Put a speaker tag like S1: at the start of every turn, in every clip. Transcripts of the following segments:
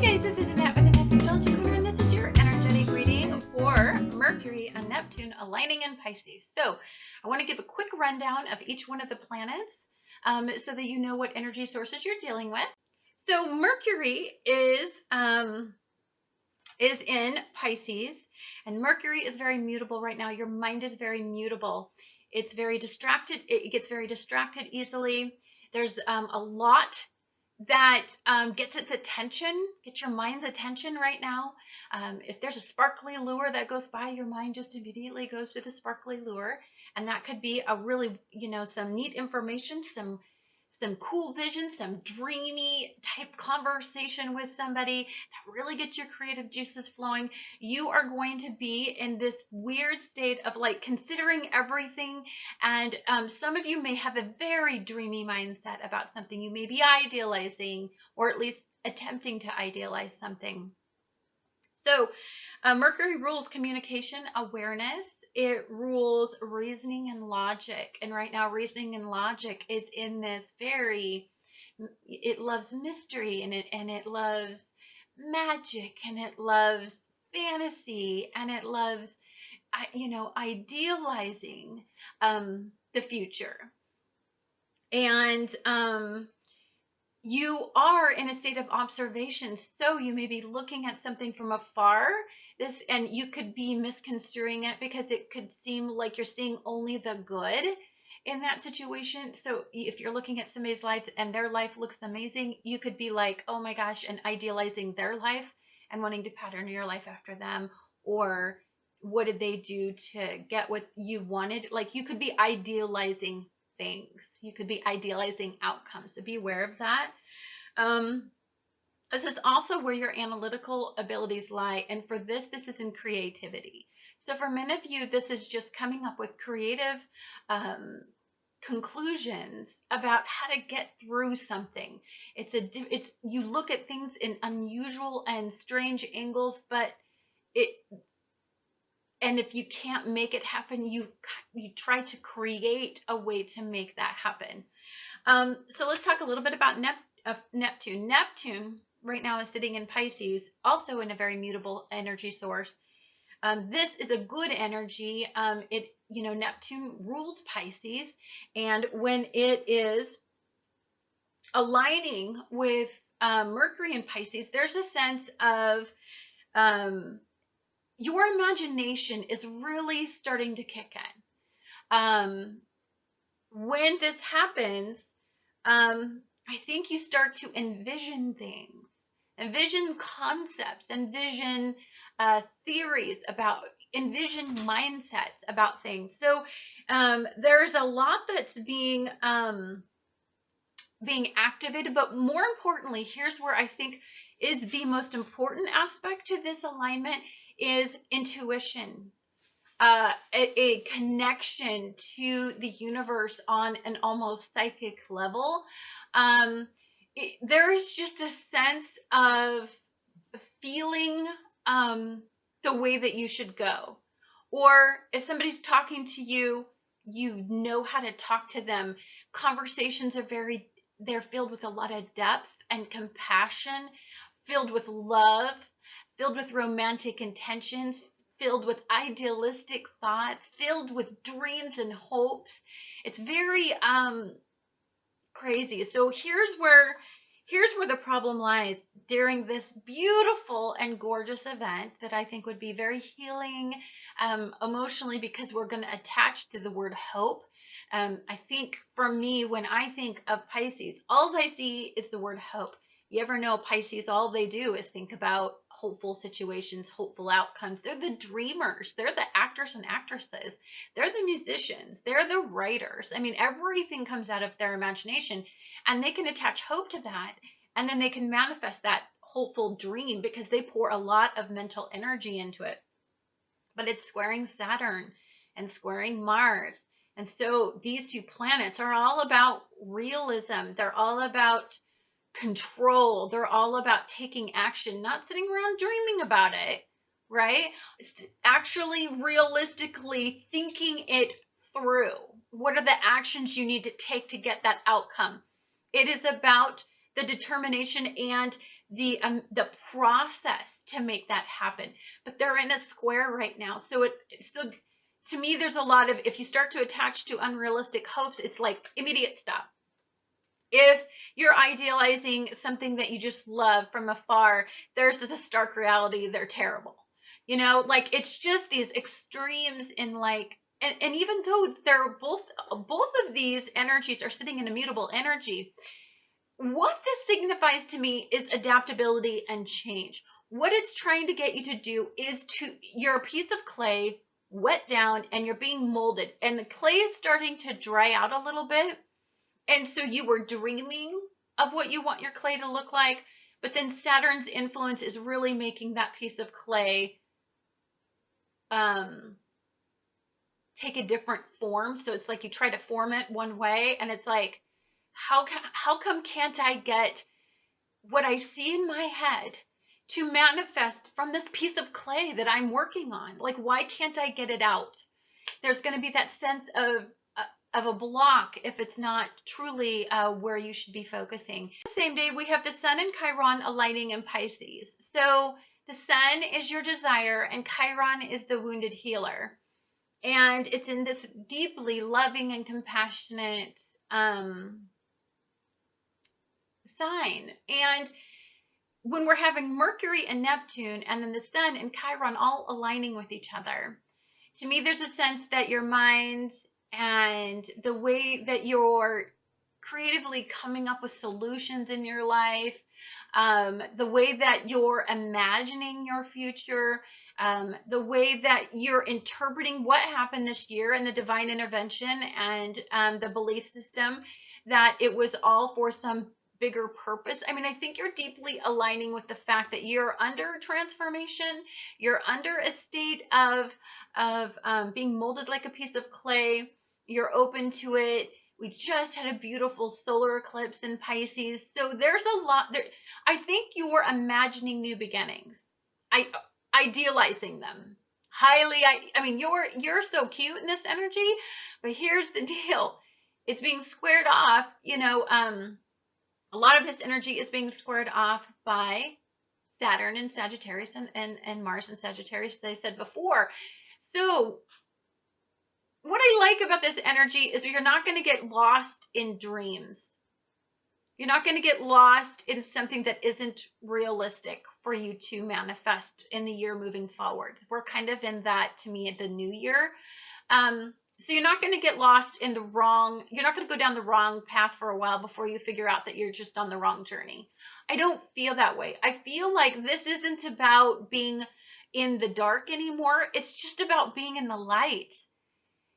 S1: guys, this is Annette with Annette's Untitled Chapter, and this is your energetic reading for Mercury and Neptune aligning in Pisces. So I want to give a quick rundown of each one of the planets so that you know what energy sources you're dealing with. So Mercury is in Pisces, and Mercury is very mutable right now. Your mind is very mutable. It's very distracted. It gets very distracted easily. There's a lot that gets its attention, get your mind's attention right now. If there's a sparkly lure that goes by, your mind just immediately goes to the sparkly lure. And that could be a really, some neat information, some cool vision, some dreamy type conversation with somebody that really gets your creative juices flowing. You are going to be in this weird state of like considering everything. And some of you may have a very dreamy mindset about something. You may be idealizing, or at least attempting to idealize something. So Mercury rules communication, awareness. It rules reasoning and logic. And right now, reasoning and logic is in this it loves mystery, and it loves magic, and it loves fantasy, and it loves, idealizing the future. And you are in a state of observation, so you may be looking at something from afar. And you could be misconstruing it because it could seem like you're seeing only the good in that situation. So if you're looking at somebody's life and their life looks amazing, you could be like, oh my gosh, and idealizing their life and wanting to pattern your life after them. Or what did they do to get what you wanted? Like, you could be idealizing things. You could be idealizing outcomes. So be aware of that. This is also where your analytical abilities lie. And for this is in creativity. So for many of you, this is just coming up with creative conclusions about how to get through something. You look at things in unusual and strange angles, and if you can't make it happen, you try to create a way to make that happen. So let's talk a little bit about Neptune. Neptune right now is sitting in Pisces, also in a very mutable energy source. This is a good energy. Neptune rules Pisces, and when it is aligning with Mercury in Pisces, there's a sense of your imagination is really starting to kick in. When this happens, I think you start to envision things, envision concepts, envision theories envision mindsets about things. So there's a lot that's being activated, but more importantly, here's where I think is the most important aspect to this alignment is intuition. A connection to the universe on an almost psychic level. There is just a sense of feeling the way that you should go. Or if somebody's talking to you, you know how to talk to them. Conversations they're filled with a lot of depth and compassion, filled with love, filled with romantic intentions, filled with idealistic thoughts, filled with dreams and hopes. It's very crazy. So here's where the problem lies during this beautiful and gorgeous event that I think would be very healing emotionally, because we're going to attach to the word hope. I think for me, when I think of Pisces, all I see is the word hope. You ever know Pisces, all they do is think about hopeful situations, hopeful outcomes. They're the dreamers. They're the actors and actresses. They're the musicians. They're the writers. I mean, everything comes out of their imagination, and they can attach hope to that, and then they can manifest that hopeful dream because they pour a lot of mental energy into it. But it's squaring Saturn and squaring Mars. And so these two planets are all about realism. They're all about control. They're all about taking action, not sitting around dreaming about it, right? It's actually realistically thinking it through. What are the actions you need to take to get that outcome? It is about the determination and the process to make that happen. But they're in a square right now, so to me, there's a lot of, if you start to attach to unrealistic hopes, it's like immediate stop. If you're idealizing something that you just love from afar, there's the stark reality, they're terrible. You know, like it's just these extremes in like, and even though they're both of these energies are sitting in immutable energy, what this signifies to me is adaptability and change. What it's trying to get you to do is you're a piece of clay, wet down, and you're being molded, and the clay is starting to dry out a little bit. And so you were dreaming of what you want your clay to look like, but then Saturn's influence is really making that piece of clay take a different form. So it's like you try to form it one way, and it's like, how come can't I get what I see in my head to manifest from this piece of clay that I'm working on? Like, why can't I get it out? There's going to be that sense of a block if it's not truly where you should be focusing. The same day, we have the Sun and Chiron aligning in Pisces. So the Sun is your desire, and Chiron is the wounded healer. And it's in this deeply loving and compassionate sign. And when we're having Mercury and Neptune, and then the Sun and Chiron all aligning with each other, to me, there's a sense that your mind and the way that you're creatively coming up with solutions in your life, the way that you're imagining your future, the way that you're interpreting what happened this year and the divine intervention and the belief system that it was all for some bigger purpose. I mean, I think you're deeply aligning with the fact that you're under transformation. You're under a state of being molded like a piece of clay. You're open to it. We just had a beautiful solar eclipse in Pisces. So there's a lot there. I think you're imagining new beginnings. Idealizing them. I mean, you're so cute in this energy, but here's the deal. It's being squared off, a lot of this energy is being squared off by Saturn and Sagittarius and Mars and Sagittarius, as I said before. So what I like about this energy is you're not going to get lost in dreams. You're not going to get lost in something that isn't realistic for you to manifest in the year moving forward. We're kind of in that, to me, at the new year. So you're not going to get lost in you're not going to go down the wrong path for a while before you figure out that you're just on the wrong journey. I don't feel that way. I feel like this isn't about being in the dark anymore. It's just about being in the light.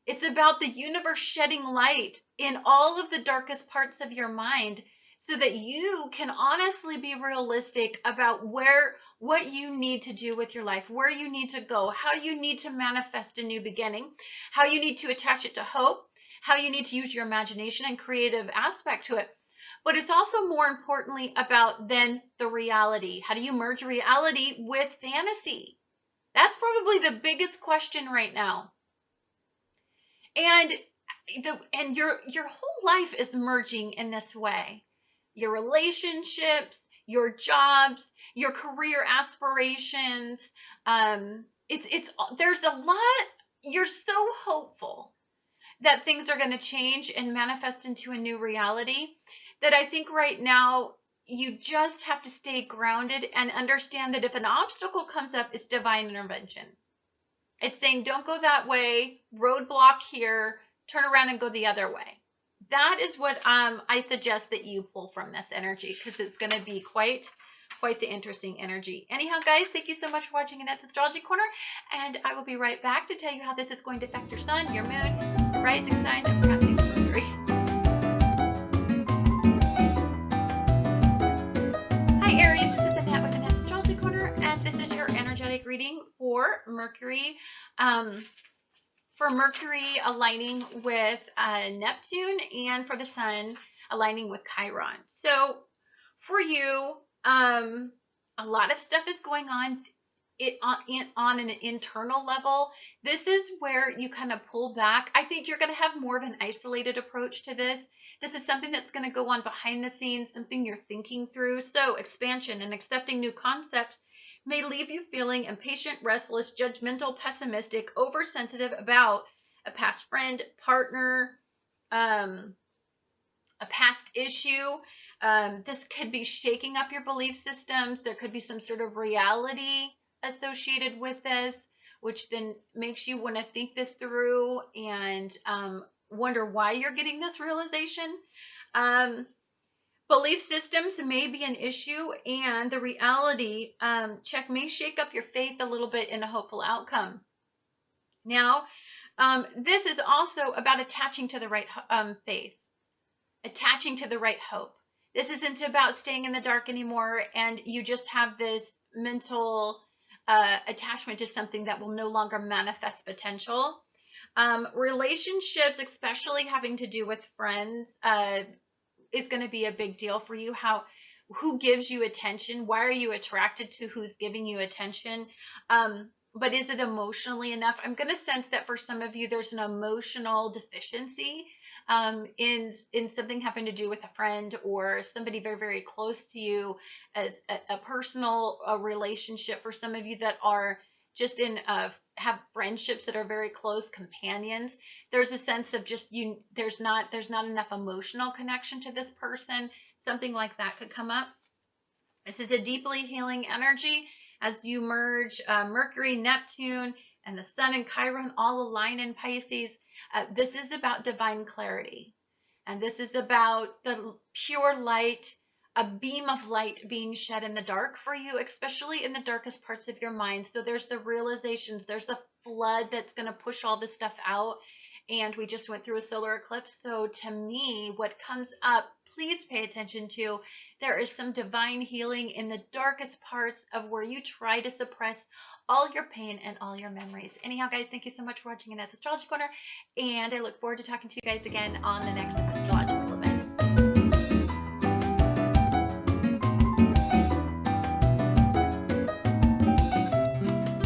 S1: It's about the universe shedding light in all of the darkest parts of your mind so that you can honestly be realistic about what you need to do with your life, where you need to go, how you need to manifest a new beginning, how you need to attach it to hope, how you need to use your imagination and creative aspect to it. But it's also more importantly about then the reality. How do you merge reality with fantasy? That's probably the biggest question right now. And your whole life is merging in this way. Your relationships, your jobs, your career aspirations. There's a lot. You're so hopeful that things are going to change and manifest into a new reality that I think right now you just have to stay grounded and understand that if an obstacle comes up, it's divine intervention. It's saying, don't go that way, roadblock here, turn around and go the other way. That is what I suggest that you pull from this energy, because it's going to be quite the interesting energy. Anyhow, guys, thank you so much for watching Annette's Astrology Corner, and I will be right back to tell you how this is going to affect your sun, your moon, rising sign, and perhaps even Mercury. Hi, Aries. This is Annette with Annette's Astrology Corner, and this is your energetic reading for Mercury. For Mercury aligning with Neptune, and for the Sun aligning with Chiron. So for you, a lot of stuff is going on on an internal level, this is where you kind of pull back. I think you're going to have more of an isolated approach to this. This is something that's going to go on behind the scenes, something you're thinking through. So expansion and accepting new concepts may leave you feeling impatient, restless, judgmental, pessimistic, oversensitive about a past friend, partner, a past issue. This could be shaking up your belief systems. There could be some sort of reality associated with this, which then makes you want to think this through and wonder why you're getting this realization. Belief systems may be an issue, and the reality check may shake up your faith a little bit in a hopeful outcome. Now, this is also about attaching to the right faith, attaching to the right hope. This isn't about staying in the dark anymore and you just have this mental attachment to something that will no longer manifest potential. Relationships, especially having to do with friends, is going to be a big deal for you. Who gives you attention? Why are you attracted to who's giving you attention? But is it emotionally enough? I'm going to sense that for some of you, there's an emotional deficiency in something having to do with a friend or somebody very, very close to you, as a personal relationship. For some of you that are just have friendships that are very close, companions, there's a sense of just there's not enough emotional connection to this person. Something like that could come up. This is a deeply healing energy as you merge Mercury, Neptune, and the Sun and Chiron all align in Pisces. This is about divine clarity, and this is about the pure light, a beam of light being shed in the dark for you, especially in the darkest parts of your mind. So there's the realizations, there's the flood that's going to push all this stuff out, and we just went through a solar eclipse. So to me, what comes up, please pay attention to, there is some divine healing in the darkest parts of where you try to suppress all your pain and all your memories. Anyhow, guys, thank you so much for watching Annette's Astrology Corner, and I look forward to talking to you guys again on the next astrological event.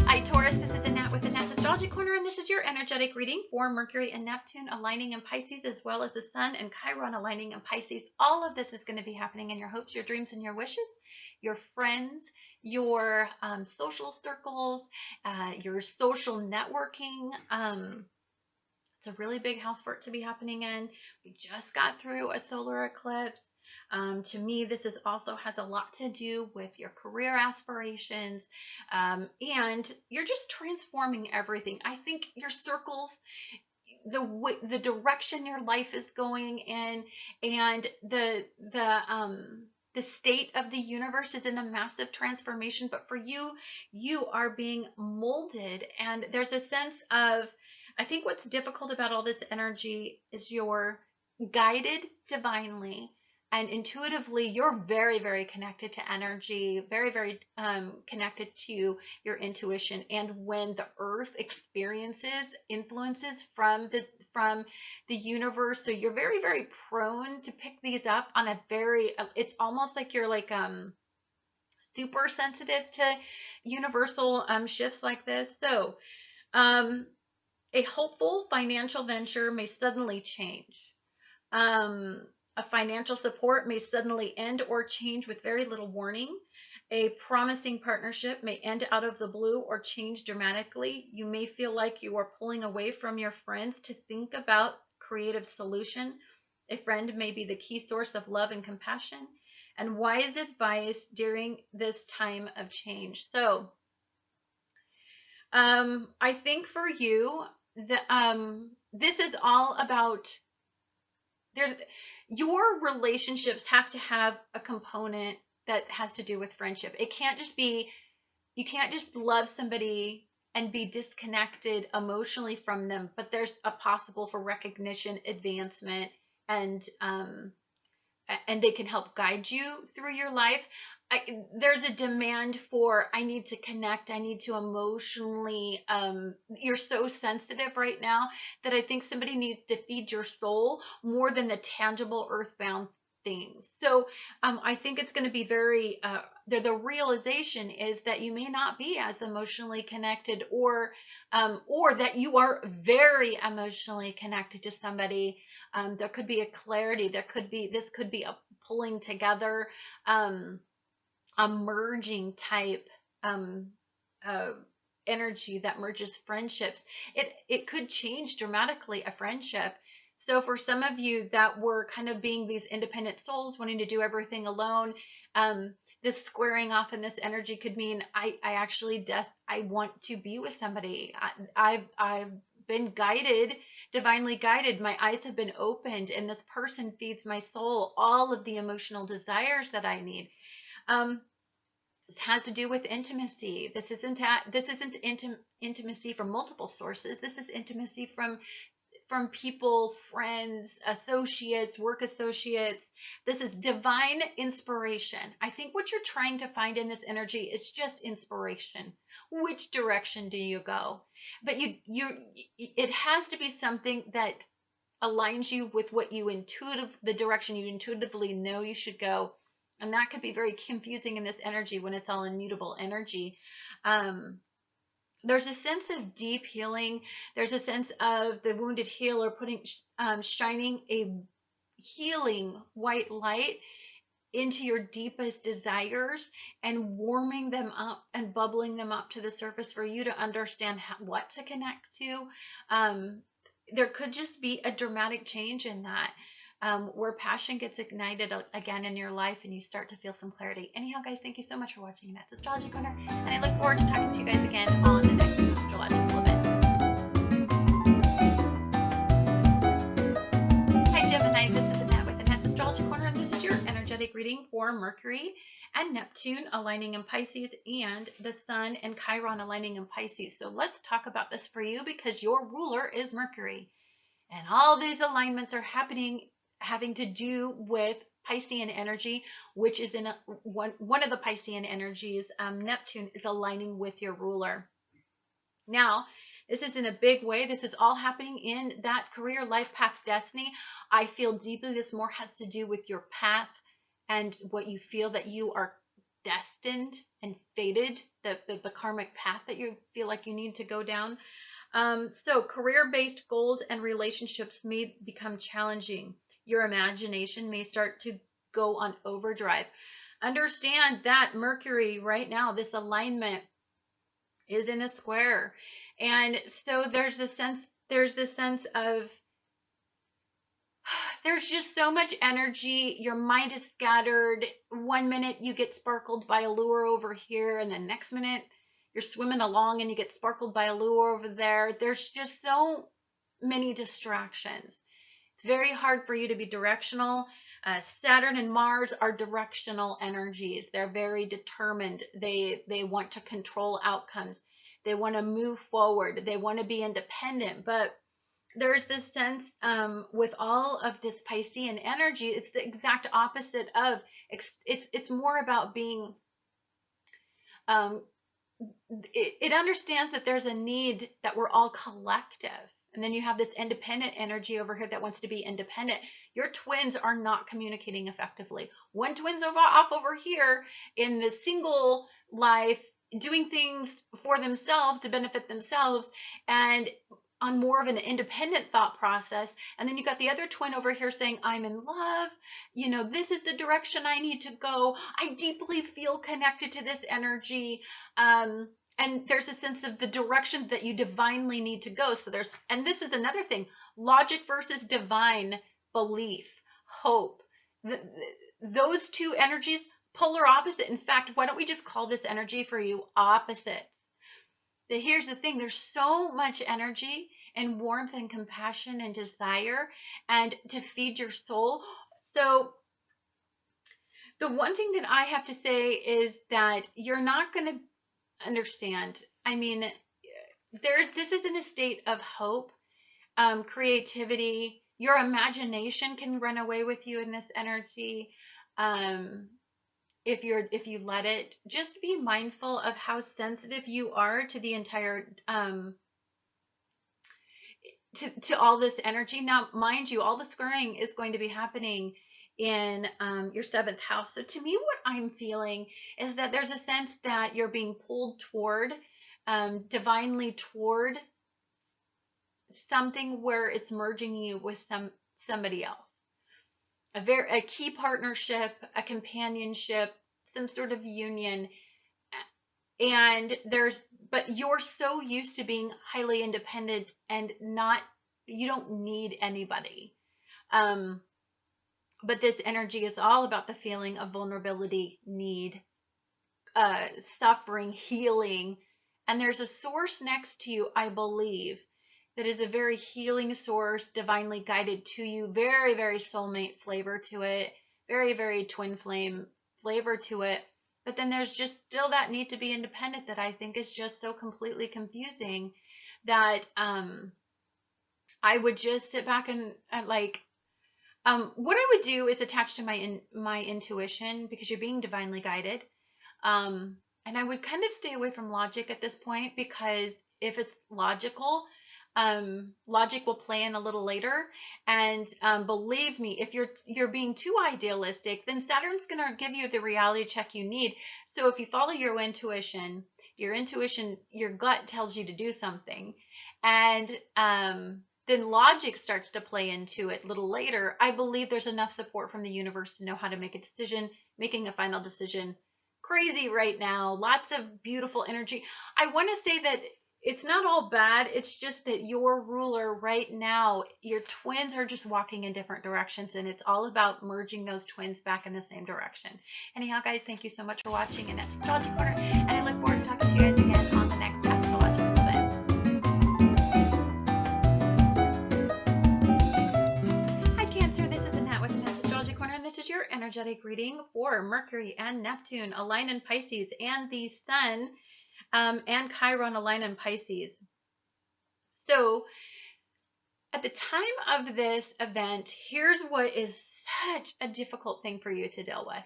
S1: Hi, Taurus, this is Annette with Annette's Astrology Corner, and this is your energetic reading for Mercury and Neptune aligning in Pisces, as well as the Sun and Chiron aligning in Pisces. All of this is going to be happening in your hopes, your dreams, and your wishes, your friends, your social circles, your social networking. It's a really big house for it to be happening in. We just got through a solar eclipse. To me, this also has a lot to do with your career aspirations, and you're just transforming everything. I think your circles, the direction your life is going in, and the state of the universe is in a massive transformation. But for you, you are being molded, and there's a sense of, I think what's difficult about all this energy is you're guided divinely and intuitively. You're very, very connected to energy, very, very connected to your intuition. And when the earth experiences influences from the universe, so you're very, very prone to pick these up on a very, it's almost like you're like super sensitive to universal shifts like this. So a hopeful financial venture may suddenly change. A financial support may suddenly end or change with very little warning. A promising partnership may end out of the blue or change dramatically. You may feel like you are pulling away from your friends to think about creative solution. A friend may be the key source of love and compassion, and wise advice during this time of change. So I think for you, this is all about, your relationships have to have a component that has to do with friendship. It can't just be, you can't just love somebody and be disconnected emotionally from them, but there's a possible for recognition, advancement, and they can help guide you through your life. There's a demand for, I need to connect, I need to emotionally, you're so sensitive right now that I think somebody needs to feed your soul more than the tangible earthbound things. So I think it's going to be very, the realization is that you may not be as emotionally connected, or that you are very emotionally connected to somebody. There could be a clarity. This could be a pulling together, a merging type uh, energy that merges friendships. It could change dramatically a friendship. So for some of you that were kind of being these independent souls, wanting to do everything alone, this squaring off in this energy could mean I actually I want to be with somebody. I've been guided, divinely guided. My eyes have been opened, and this person feeds my soul all of the emotional desires that I need. This has to do with intimacy. This isn't intimacy from multiple sources. This is intimacy from people, friends, associates, work associates. This is divine inspiration. I think what you're trying to find in this energy is just inspiration. Which direction do you go? But it has to be something that aligns you with what the direction you intuitively know you should go. And that could be very confusing in this energy when it's all immutable energy. There's a sense of deep healing. There's a sense of the wounded healer shining a healing white light into your deepest desires and warming them up and bubbling them up to the surface for you to understand what to connect to. There could just be a dramatic change in that. Where passion gets ignited again in your life and you start to feel some clarity. Anyhow, guys, thank you so much for watching Annette's Astrology Corner, and I look forward to talking to you guys again on the next astrological event. Hi, Gemini. This is Annette with Annette's Astrology Corner, and this is your energetic reading for Mercury and Neptune aligning in Pisces, and the Sun and Chiron aligning in Pisces. So let's talk about this for you, because your ruler is Mercury, and all these alignments are having to do with Piscean energy, which is in one of the Piscean energies. Neptune is aligning with your ruler. Now, this is in a big way. This is all happening in that career, life, path, destiny. I feel deeply this more has to do with your path and what you feel that you are destined and fated, the karmic path that you feel like you need to go down. So career-based goals and relationships may become challenging. Your imagination may start to go on overdrive. Understand that Mercury right now, this alignment is in a square. And so there's this sense of there's just so much energy. Your mind is scattered. One minute you get sparkled by a lure over here, and the next minute you're swimming along and you get sparkled by a lure over there. There's just so many distractions. It's very hard for you to be directional. Saturn and Mars are directional energies. They're very determined. They want to control outcomes. They want to move forward. They want to be independent. But there's this sense with all of this Piscean energy, it's the exact opposite of, it's more about being, it understands that there's a need that we're all collective. And then you have this independent energy over here that wants to be independent. Your twins are not communicating effectively. One twin's off over here in the single life, doing things for themselves to benefit themselves and on more of an independent thought process. And then you got the other twin over here saying, I'm in love. You know, this is the direction I need to go. I deeply feel connected to this energy. And there's a sense of the direction that you divinely need to go. So and this is another thing, logic versus divine belief, hope. Those two energies, polar opposite. In fact, why don't we just call this energy for you opposites? But here's the thing, there's so much energy and warmth and compassion and desire and to feed your soul. So the one thing that I have to say is that you're not going to understand. I mean, this is in a state of hope, creativity. Your imagination can run away with you in this energy. If you let it. Just be mindful of how sensitive you are to the entire to all this energy. Now, mind you, all the squaring is going to be happening in your 7th house. So to me, what I'm feeling is that there's a sense that you're being pulled toward, divinely toward something where it's merging you with somebody else. A key partnership, a companionship, some sort of union. And but you're so used to being highly independent and you don't need anybody. But this energy is all about the feeling of vulnerability, need, suffering, healing. And there's a source next to you, I believe, that is a very healing source, divinely guided to you, very, very soulmate flavor to it, very, very twin flame flavor to it. But then there's just still that need to be independent that I think is just so completely confusing that I would just sit back and like, what I would do is attach to my intuition, because you're being divinely guided. And I would kind of stay away from logic at this point, because if it's logical, logic will play in a little later. And believe me, if you're being too idealistic, then Saturn's going to give you the reality check you need. So if you follow your intuition, your gut tells you to do something, and then logic starts to play into it a little later. I believe there's enough support from the universe to know how to make a decision, making a final decision. Crazy right now, lots of beautiful energy. I want to say that it's not all bad. It's just that your ruler right now, your twins are just walking in different directions, and it's all about merging those twins back in the same direction. Anyhow, guys, thank you so much for watching Annette's Astrology Corner, and I look forward to talking to you guys again on the next astrological event. Hi, Cancer. This is Annette with Annette's Astrology Corner, and this is your energetic reading for Mercury and Neptune align in Pisces, and the Sun and Chiron align in Pisces. So at the time of this event, here's what is such a difficult thing for you to deal with.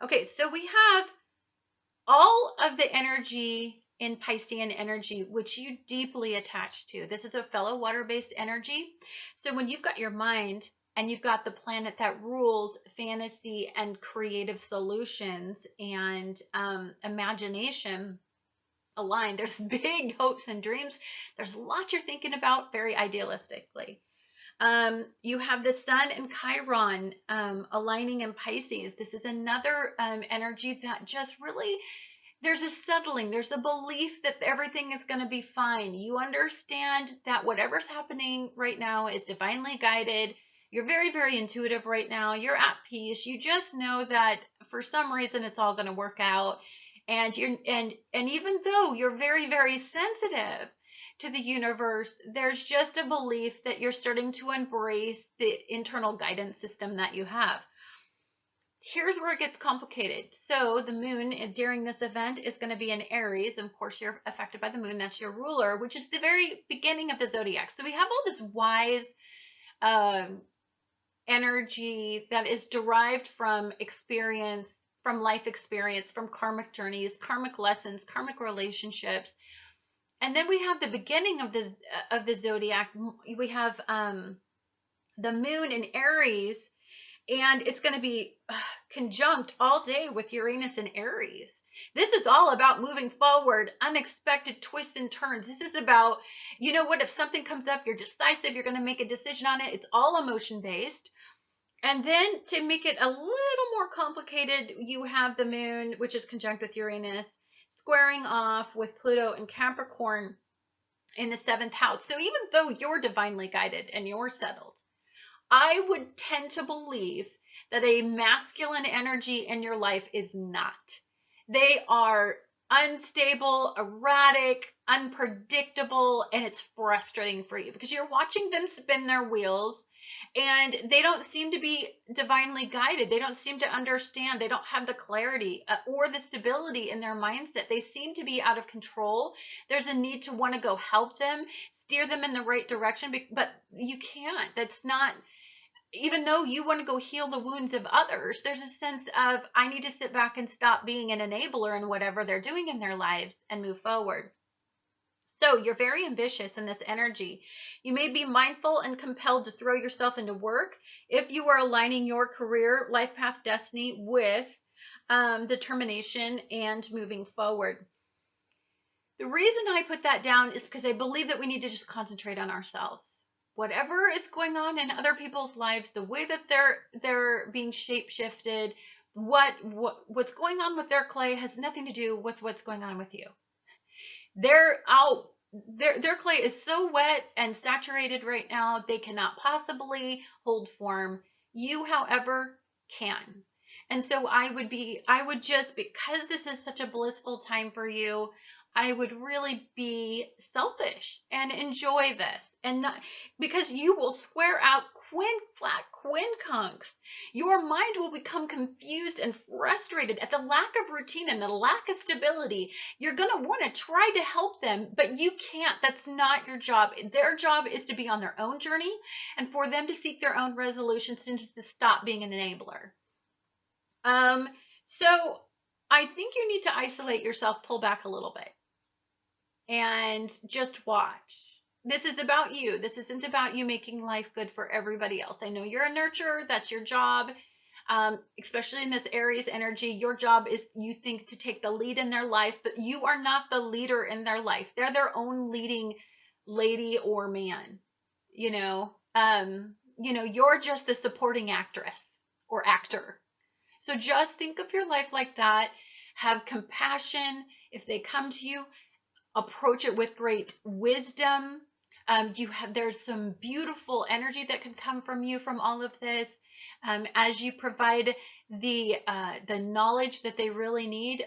S1: Okay, so we have all of the energy in Piscean energy, which you deeply attach to. This is a fellow water-based energy. So when you've got your mind and you've got the planet that rules fantasy and creative solutions and imagination aligned, there's big hopes and dreams. There's lots you're thinking about very idealistically. You have the Sun and Chiron aligning in Pisces. This is another energy that just really, there's a settling. There's a belief that everything is going to be fine. You understand that whatever's happening right now is divinely guided. You're very, very intuitive right now. You're at peace. You just know that for some reason it's all going to work out. And even though you're very, very sensitive to the universe, there's just a belief that you're starting to embrace the internal guidance system that you have. Here's where it gets complicated. So the moon during this event is going to be in Aries. Of course, you're affected by the moon. That's your ruler, which is the very beginning of the zodiac. So we have all this wise energy that is derived from experience, from life experience, from karmic journeys, karmic lessons, karmic relationships. And then we have the beginning of the zodiac. We have the moon in Aries, and it's going to be conjunct all day with Uranus in Aries. This is all about moving forward, unexpected twists and turns. This is about, you know what, if something comes up, you're decisive, you're going to make a decision on it. It's all emotion based. And then to make it a little more complicated, you have the moon, which is conjunct with Uranus, squaring off with Pluto and Capricorn in the 7th house. So even though you're divinely guided and you're settled, I would tend to believe that a masculine energy in your life is not. They are unstable, erratic, unpredictable, and it's frustrating for you because you're watching them spin their wheels and they don't seem to be divinely guided. They don't seem to understand. They don't have the clarity or the stability in their mindset. They seem to be out of control. There's a need to want to go help them, steer them in the right direction, but you can't. That's not, even though you want to go heal the wounds of others, there's a sense of, I need to sit back and stop being an enabler in whatever they're doing in their lives and move forward. So you're very ambitious in this energy. You may be mindful and compelled to throw yourself into work if you are aligning your career, life path, destiny with determination and moving forward. The reason I put that down is because I believe that we need to just concentrate on ourselves. Whatever is going on in other people's lives, the way that they're being shape shifted, what's going on with their clay has nothing to do with what's going on with you. They're out. Their clay is so wet and saturated right now, they cannot possibly hold form. You, however, can. And so I would just, because this is such a blissful time for you, I would really be selfish and enjoy this, and not, because you will square out quincunx. Your mind will become confused and frustrated at the lack of routine and the lack of stability. You're going to want to try to help them, but you can't. That's not your job. Their job is to be on their own journey and for them to seek their own resolutions and just to stop being an enabler. So I think you need to isolate yourself, pull back a little bit, and just watch. This is about you. This isn't about you making life good for everybody else. I know you're a nurturer. That's your job. Especially in this Aries energy, your job is, you think, to take the lead in their life, but you are not the leader in their life. They're their own leading lady or man. You're just the supporting actress or actor. So just think of your life like that. Have compassion. If they come to you, approach it with great wisdom. There's some beautiful energy that can come from you from all of this, as you provide the knowledge that they really need,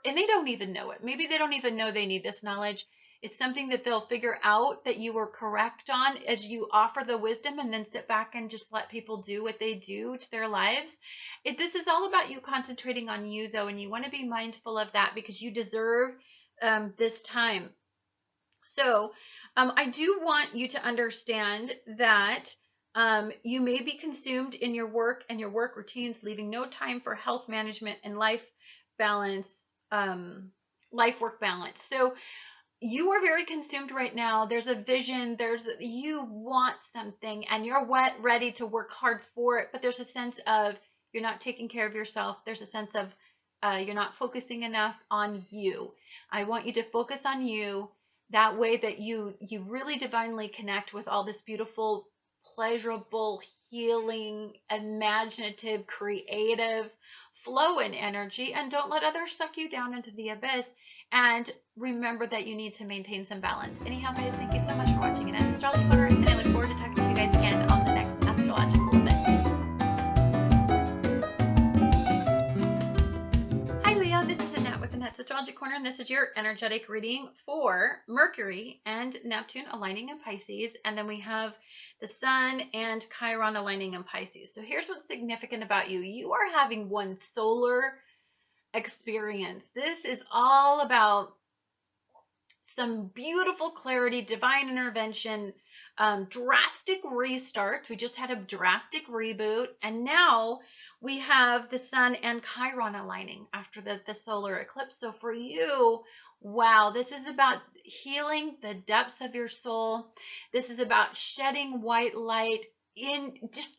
S1: and they don't even know it. Maybe they don't even know they need this knowledge. It's something that they'll figure out that you were correct on as you offer the wisdom, and then sit back and just let people do what they do to their lives. This is all about you concentrating on you, though, and you want to be mindful of that because you deserve this time. So I do want you to understand that you may be consumed in your work and your work routines, leaving no time for health management and life balance, life-work balance. So you are very consumed right now. There's a vision. You want something and you're ready to work hard for it, but there's a sense of you're not taking care of yourself. There's a sense of you're not focusing enough on you. I want you to focus on you. That way that you really divinely connect with all this beautiful, pleasurable, healing, imaginative, creative flow and energy, and don't let others suck you down into the abyss. And remember that you need to maintain some balance. Anyhow, guys, thank you so much for watching Annette Astrology Corner, and I look forward to talking to you guys again on the next astrological event. Hi, Leo. This is Annette with Annette's Astrology Corner, and this is your energetic reading for Mercury and Neptune aligning in Pisces, and then we have the Sun and Chiron aligning in Pisces. So here's what's significant about you. You are having one solar experience. This is all about some beautiful clarity, divine intervention, drastic restart. We just had a drastic reboot, and now we have the Sun and Chiron aligning after the solar eclipse. So for you, wow, this is about healing the depths of your soul. This is about shedding white light in just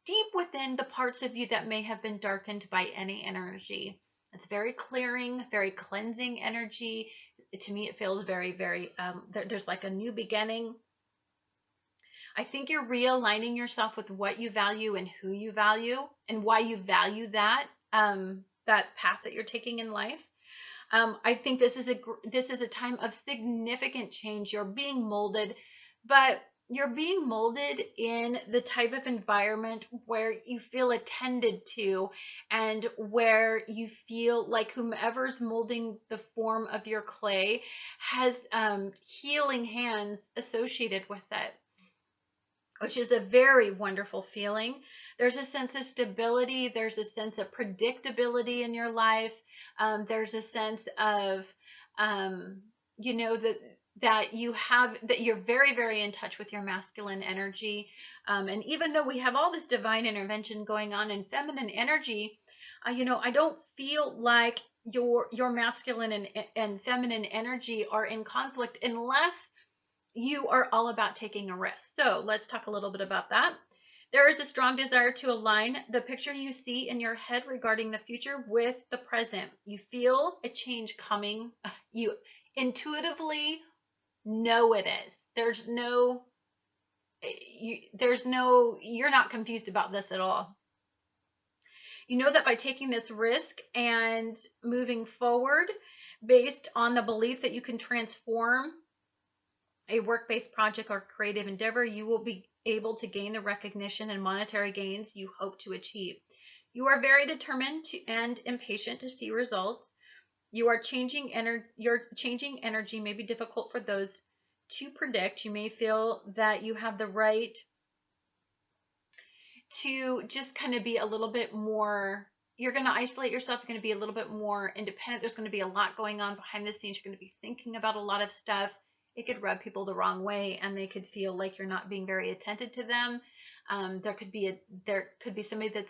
S1: deep within the parts of you that may have been darkened by any energy. It's very clearing, very cleansing energy. To me, it feels very, very, there's like a new beginning. I think you're realigning yourself with what you value and who you value and why you value that, that path that you're taking in life. I think this is a time of significant change. You're being molded, but you're being molded in the type of environment where you feel attended to and where you feel like whomever's molding the form of your clay has healing hands associated with it, which is a very wonderful feeling. There's a sense of stability. There's a sense of predictability in your life. There's a sense of, that you're very, very in touch with your masculine energy. And even though we have all this divine intervention going on in feminine energy, I don't feel like your masculine and feminine energy are in conflict unless you are all about taking a risk. So let's talk a little bit about that. There is a strong desire to align the picture you see in your head regarding the future with the present. You feel a change coming. You intuitively know it is. You're not confused about this at all. You know that by taking this risk and moving forward based on the belief that you can transform a work-based project or creative endeavor, you will be able to gain the recognition and monetary gains you hope to achieve. You are very determined and impatient to see results. Your changing energy may be difficult for those to predict. You may feel that you have the right to just kind of be a little bit more, you're going to isolate yourself. You're going to be a little bit more independent. There's going to be a lot going on behind the scenes. You're going to be thinking about a lot of stuff. It could rub people the wrong way, and they could feel like you're not being very attentive to them. There could be somebody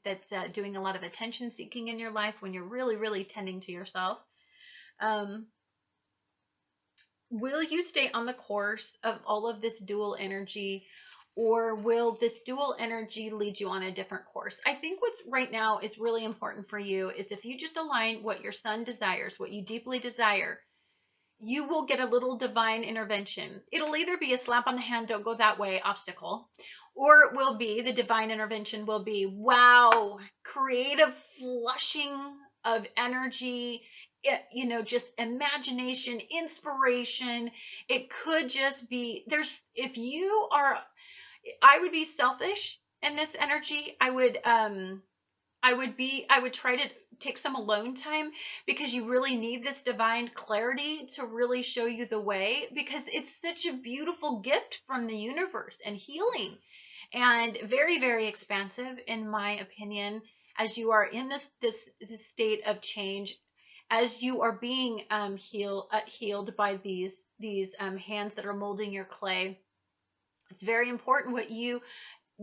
S1: that's doing a lot of attention seeking in your life when you're really, really tending to yourself. Will you stay on the course of all of this dual energy, or will this dual energy lead you on a different course? I think what's right now is really important for you is if you just align what your sun desires, what you deeply desire, you will get a little divine intervention. It'll either be a slap on the hand, don't go that way, obstacle, or it will be, the divine intervention will be, wow, creative flushing of energy, just imagination, inspiration. It could just be, I would be selfish in this energy. I would try to take some alone time, because you really need this divine clarity to really show you the way, because it's such a beautiful gift from the universe and healing, and very, very expansive in my opinion, as you are in this state of change, as you are being healed by these hands that are molding your clay. It's very important what you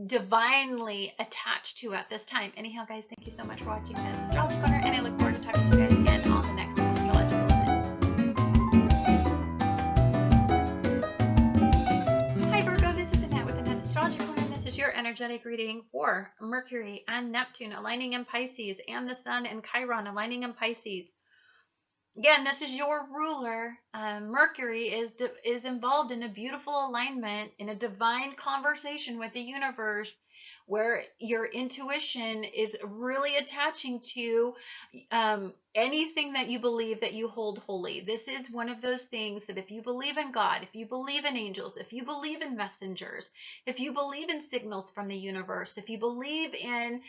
S1: divinely attached to at this time. Anyhow, guys, thank you so much for watching this Astrology Corner, and I look forward to talking to you guys again on the next astrological event. Hi Virgo, this is Annette with Annette's Astrology Corner, and this is your energetic reading for Mercury and Neptune aligning in Pisces, and the Sun and Chiron aligning in Pisces. Again, this is your ruler. Mercury is involved in a beautiful alignment, in a divine conversation with the universe, where your intuition is really attaching to anything that you believe that you hold holy. This is one of those things that if you believe in God, if you believe in angels, if you believe in messengers, if you believe in signals from the universe, if you believe in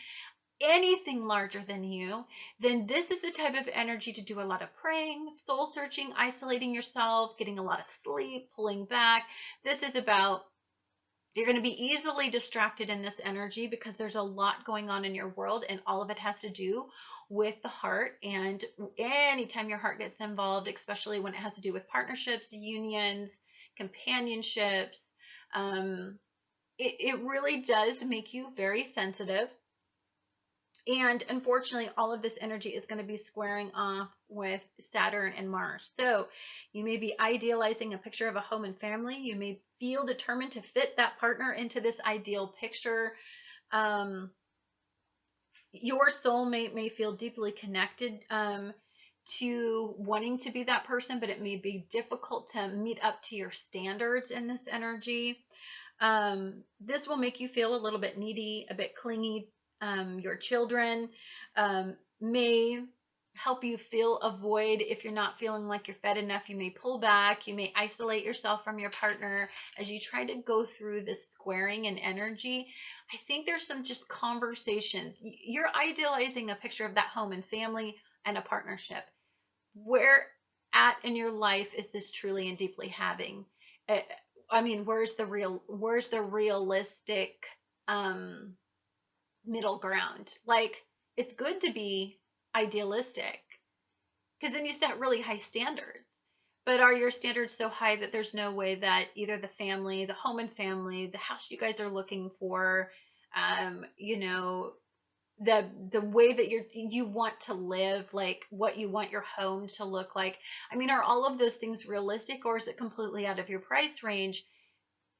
S1: anything larger than you, then this is the type of energy to do a lot of praying, soul searching, isolating yourself, getting a lot of sleep, pulling back. This is about, you're going to be easily distracted in this energy because there's a lot going on in your world, and all of it has to do with the heart. And anytime your heart gets involved, especially when it has to do with partnerships, unions, companionships, it really does make you very sensitive. And unfortunately, all of this energy is going to be squaring off with Saturn and Mars. So you may be idealizing a picture of a home and family. You may feel determined to fit that partner into this ideal picture. Your soulmate may feel deeply connected to wanting to be that person, but it may be difficult to meet up to your standards in this energy. This will make you feel a little bit needy, a bit clingy. Your children may help you fill a void. If you're not feeling like you're fed enough, you may pull back. You may isolate yourself from your partner as you try to go through this squaring in energy. I think there's some just conversations. You're idealizing a picture of that home and family and a partnership. Where at in your life is this truly and deeply having? I mean, where's the realistic middle ground? Like, it's good to be idealistic, because then you set really high standards. But are your standards so high that there's no way that either the family, the home and family, the house you guys are looking for, the way that you want to live, like what you want your home to look like. I mean, are all of those things realistic, or is it completely out of your price range?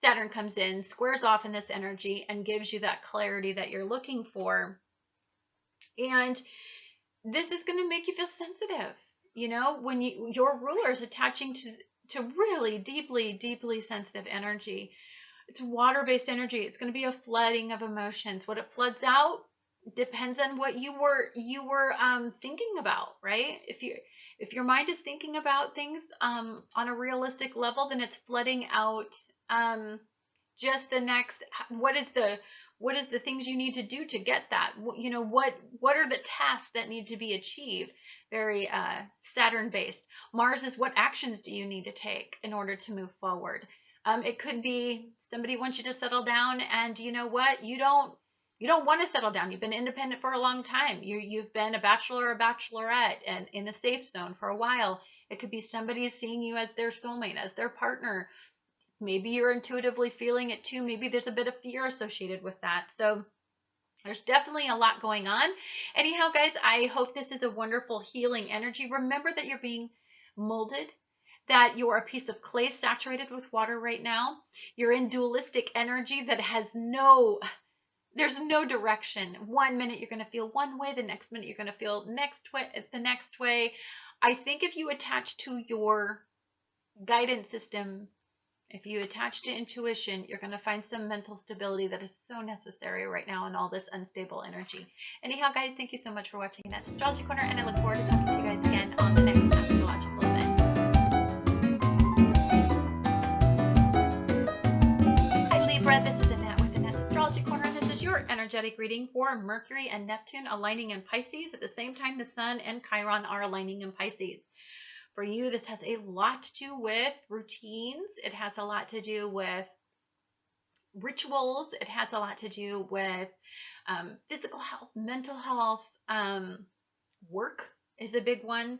S1: Saturn comes in, squares off in this energy, and gives you that clarity that you're looking for. And this is going to make you feel sensitive. You know, when your ruler is attaching to really deeply sensitive energy. It's water-based energy. It's going to be a flooding of emotions. What it floods out depends on what you were thinking about, right? If your mind is thinking about things on a realistic level, then it's flooding out just the next. What is the things you need to do to get that? You know, what are the tasks that need to be achieved? Very Saturn based. Mars is what actions do you need to take in order to move forward? It could be somebody wants you to settle down, and you know what? You don't want to settle down. You've been independent for a long time. You've been a bachelor or a bachelorette and in a safe zone for a while. It could be somebody seeing you as their soulmate, as their partner. Maybe you're intuitively feeling it too. Maybe there's a bit of fear associated with that. So there's definitely a lot going on. Anyhow, guys, I hope this is a wonderful healing energy. Remember that you're being molded, that you're a piece of clay saturated with water right now. You're in dualistic energy that has there's no direction. One minute you're going to feel one way, the next minute you're going to feel the next way. I think if you attach to your guidance system, if you attach to intuition, you're going to find some mental stability that is so necessary right now in all this unstable energy. Anyhow, guys, thank you so much for watching Annette's Astrology Corner, and I look forward to talking to you guys again on the next astrological event. Hi, Libra. This is Annette with Annette's Astrology Corner, and this is your energetic reading for Mercury and Neptune aligning in Pisces. At the same time, the Sun and Chiron are aligning in Pisces. For you, this has a lot to do with routines. It has a lot to do with rituals. It has a lot to do with physical health, mental health. Work is a big one.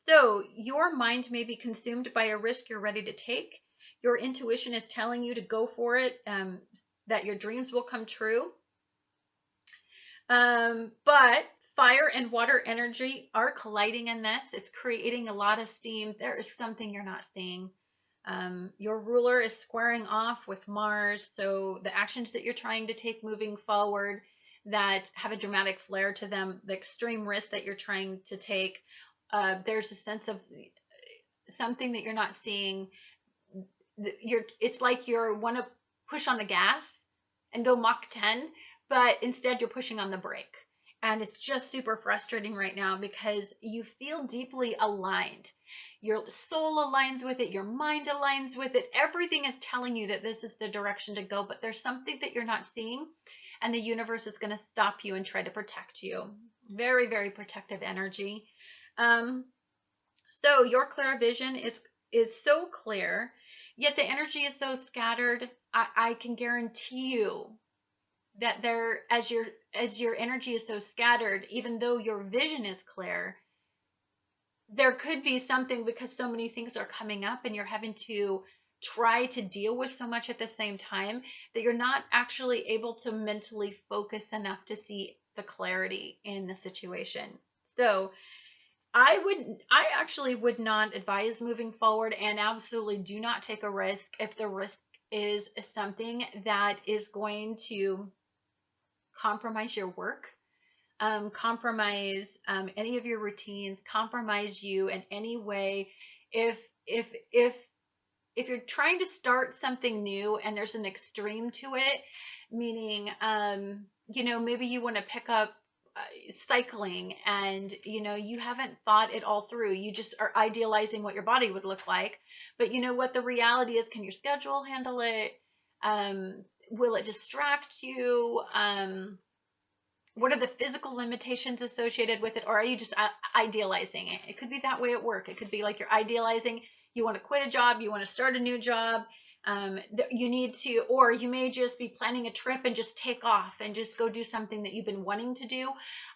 S1: So your mind may be consumed by a risk you're ready to take. Your intuition is telling you to go for it, that your dreams will come true. But fire and water energy are colliding in this. It's creating a lot of steam. There is something you're not seeing. Your ruler is squaring off with Mars. So the actions that you're trying to take moving forward that have a dramatic flair to them, the extreme risk that you're trying to take, there's a sense of something that you're not seeing. It's like you want to push on the gas and go Mach 10, but instead you're pushing on the brake. And it's just super frustrating right now because you feel deeply aligned. Your soul aligns with it. Your mind aligns with it. Everything is telling you that this is the direction to go, but there's something that you're not seeing, and the universe is going to stop you and try to protect you. Very, very protective energy. So your clear vision is so clear, yet the energy is so scattered. I can guarantee you that as your energy is so scattered, even though your vision is clear, there could be something, because so many things are coming up and you're having to try to deal with so much at the same time, that you're not actually able to mentally focus enough to see the clarity in the situation. So I actually would not advise moving forward, and absolutely do not take a risk if the risk is something that is going to compromise your work, compromise any of your routines, compromise you in any way. If you're trying to start something new and there's an extreme to it, meaning maybe you want to pick up cycling, and you haven't thought it all through. You just are idealizing what your body would look like, but you know what the reality is. Can your schedule handle it? Will it distract you? What are the physical limitations associated with it? Or are you just idealizing it? It could be that way at work. It could be like you're idealizing, you want to quit a job, you want to start a new job. You need to, or you may just be planning a trip and just take off and just go do something that you've been wanting to do.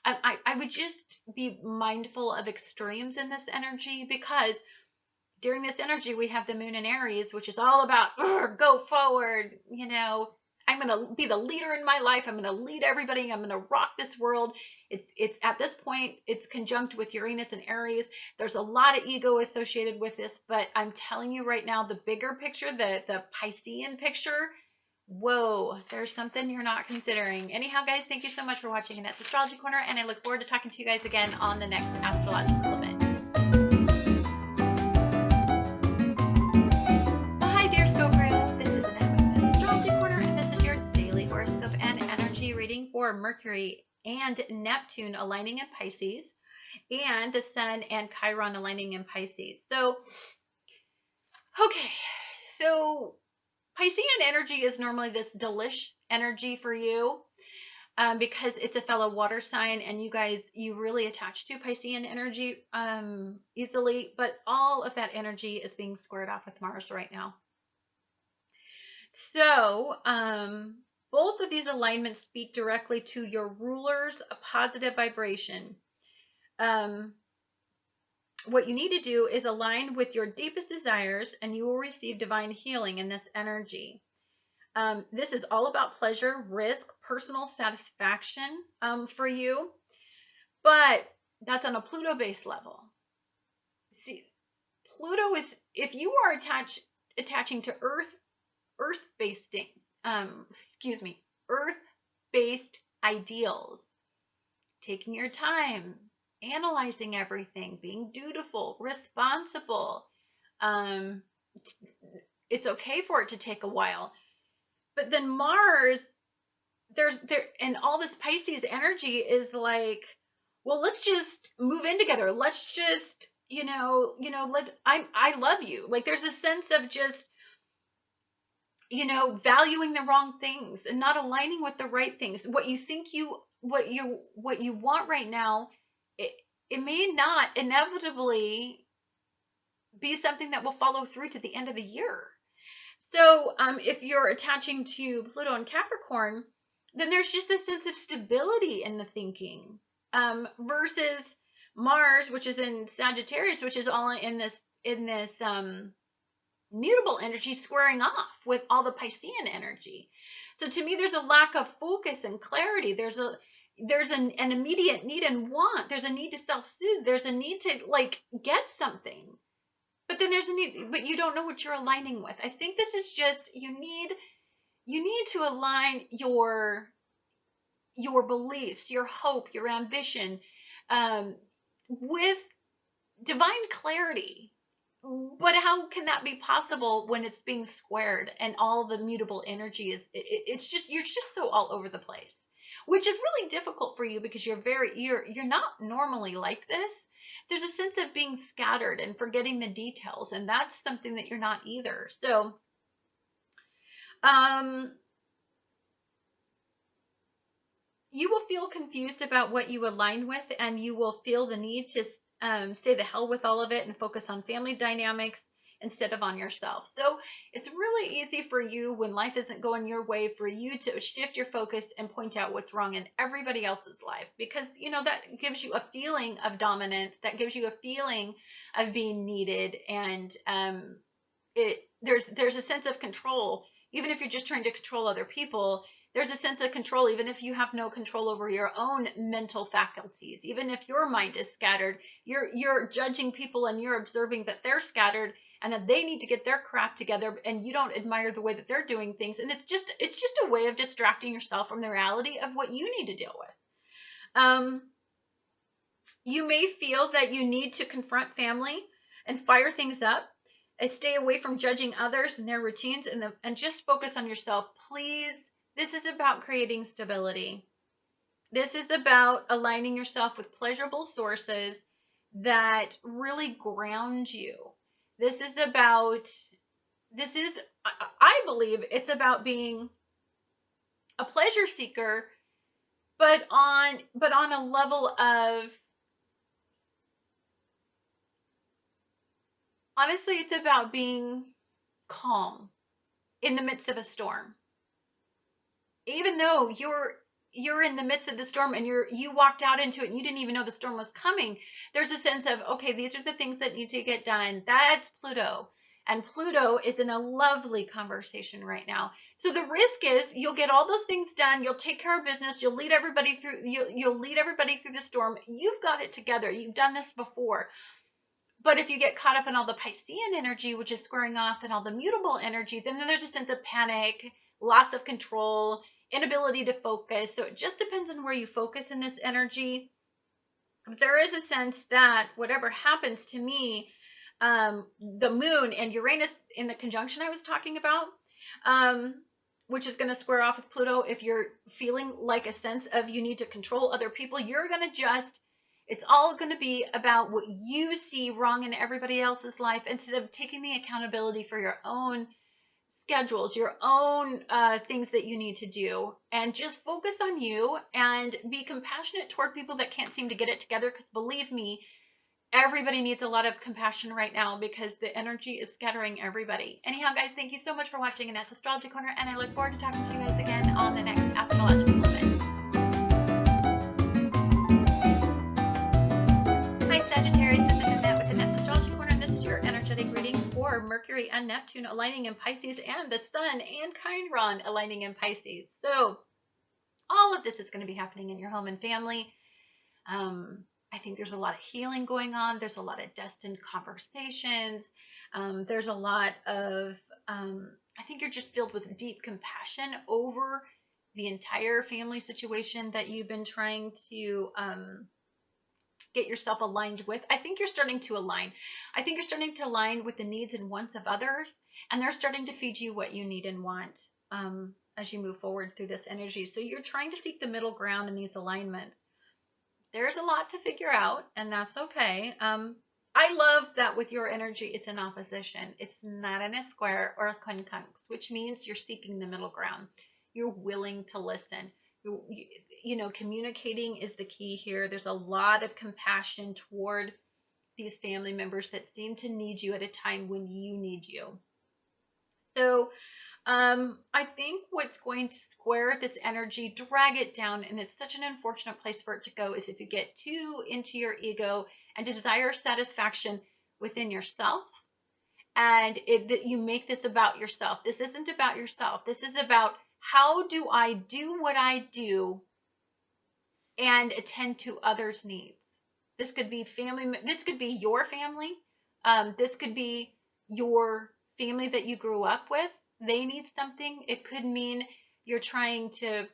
S1: I would just be mindful of extremes in this energy, because during this energy we have the moon in Aries, which is all about go forward, I'm going to be the leader in my life. I'm going to lead everybody. I'm going to rock this world. It's at this point, it's conjunct with Uranus and Aries. There's a lot of ego associated with this, but I'm telling you right now, the bigger picture, the Piscean picture, whoa, there's something you're not considering. Anyhow, guys, thank you so much for watching Annette's Astrology Corner, and I look forward to talking to you guys again on the next astrological event. Well, hi, dear Scorpio. This is Annette with Annette's Astrology Corner, and this is your daily horoscope and energy reading for Mercury and Neptune aligning in Pisces, and the Sun and Chiron aligning in Pisces. So, okay, so Piscean energy is normally this delish energy for you because it's a fellow water sign, and you guys, you really attach to Piscean energy easily, but all of that energy is being squared off with Mars right now. So both of these alignments speak directly to your rulers, a positive vibration. What you need to do is align with your deepest desires, and you will receive divine healing in this energy. This is all about pleasure, risk, personal satisfaction for you, but that's on a Pluto-based level. See, Pluto is, if you are attaching to Earth-based ideals, taking your time, analyzing everything, being dutiful, responsible. It's okay for it to take a while. But then Mars, and all this Pisces energy is like, well, let's just move in together. Let's just, I love you. Like, there's a sense of just, valuing the wrong things and not aligning with the right things. What you think what you want right now, it may not inevitably be something that will follow through to the end of the year. So if you're attaching to Pluto and Capricorn, then there's just a sense of stability in the thinking versus Mars, which is in Sagittarius, which is all in this mutable energy squaring off with all the Piscean energy. So to me, there's a lack of focus and clarity. There's an immediate need and want. There's a need to self-soothe. There's a need to get something. But then there's a need, but you don't know what you're aligning with. I think this is just, you need to align your beliefs, your hope, your ambition with divine clarity. But how can that be possible when it's being squared and all the mutable energy is, you're just so all over the place, which is really difficult for you because you're not normally like this. There's a sense of being scattered and forgetting the details, and that's something that you're not either. So, you will feel confused about what you align with, and you will feel the need to stay the hell with all of it and focus on family dynamics instead of on yourself. So it's really easy for you when life isn't going your way for you to shift your focus and point out what's wrong in everybody else's life, because that gives you a feeling of dominance, that gives you a feeling of being needed, and there's a sense of control. Even if you're just trying to control other people, there's a sense of control even if you have no control over your own mental faculties. Even if your mind is scattered, you're judging people and you're observing that they're scattered and that they need to get their crap together, and you don't admire the way that they're doing things. And it's just a way of distracting yourself from the reality of what you need to deal with. You may feel that you need to confront family and fire things up. Stay away from judging others and their routines, and just focus on yourself. Please, this is about creating stability. This is about aligning yourself with pleasurable sources that really ground you. I believe it's about being a pleasure seeker, but on a level of, honestly, it's about being calm in the midst of a storm. Even though you're in the midst of the storm and you walked out into it and you didn't even know the storm was coming, there's a sense of, okay, these are the things that need to get done. That's Pluto. And Pluto is in a lovely conversation right now. So the risk is you'll get all those things done. You'll take care of business. You'll lead everybody through. You'll lead everybody through the storm. You've got it together. You've done this before. But if you get caught up in all the Piscean energy, which is squaring off, and all the mutable energy, then there's a sense of panic, loss of control, inability to focus. So it just depends on where you focus in this energy. But there is a sense that whatever happens to me, the moon and Uranus in the conjunction I was talking about, which is going to square off with Pluto, if you're feeling like a sense of you need to control other people, you're going to just, it's all going to be about what you see wrong in everybody else's life instead of taking the accountability for your own schedules, your own things that you need to do, and just focus on you and be compassionate toward people that can't seem to get it together. Because believe me, everybody needs a lot of compassion right now because the energy is scattering everybody. Anyhow, guys, thank you so much for watching Annette's Astrology Corner, and I look forward to talking to you guys again on the next astrological event. Hi, Sagittarius. This is Annette with Annette's Astrology Corner, and this is your energetic reading for Mercury and Neptune aligning in Pisces and the Sun and Chiron aligning in Pisces. So all of this is going to be happening in your home and family. I think there's a lot of healing going on. There's a lot of destined conversations. There's a lot of, I think you're just filled with deep compassion over the entire family situation that you've been trying to get yourself aligned with. I think you're starting to align. I think you're starting to align with the needs and wants of others, and they're starting to feed you what you need and want as you move forward through this energy. So you're trying to seek the middle ground in these alignments. There's a lot to figure out, and that's okay. I love that with your energy, it's in opposition. It's not in a square or a quincunx, which means you're seeking the middle ground. You're willing to listen. You know, communicating is the key here. There's a lot of compassion toward these family members that seem to need you at a time when you need you. So I think what's going to square this energy, drag it down, and it's such an unfortunate place for it to go, is if you get too into your ego and desire satisfaction within yourself, and that you make this about yourself. This isn't about yourself. This is about, how do I do what I do and attend to others' needs? This could be family. This could be your family. This could be your family that you grew up with. They need something. It could mean you're trying to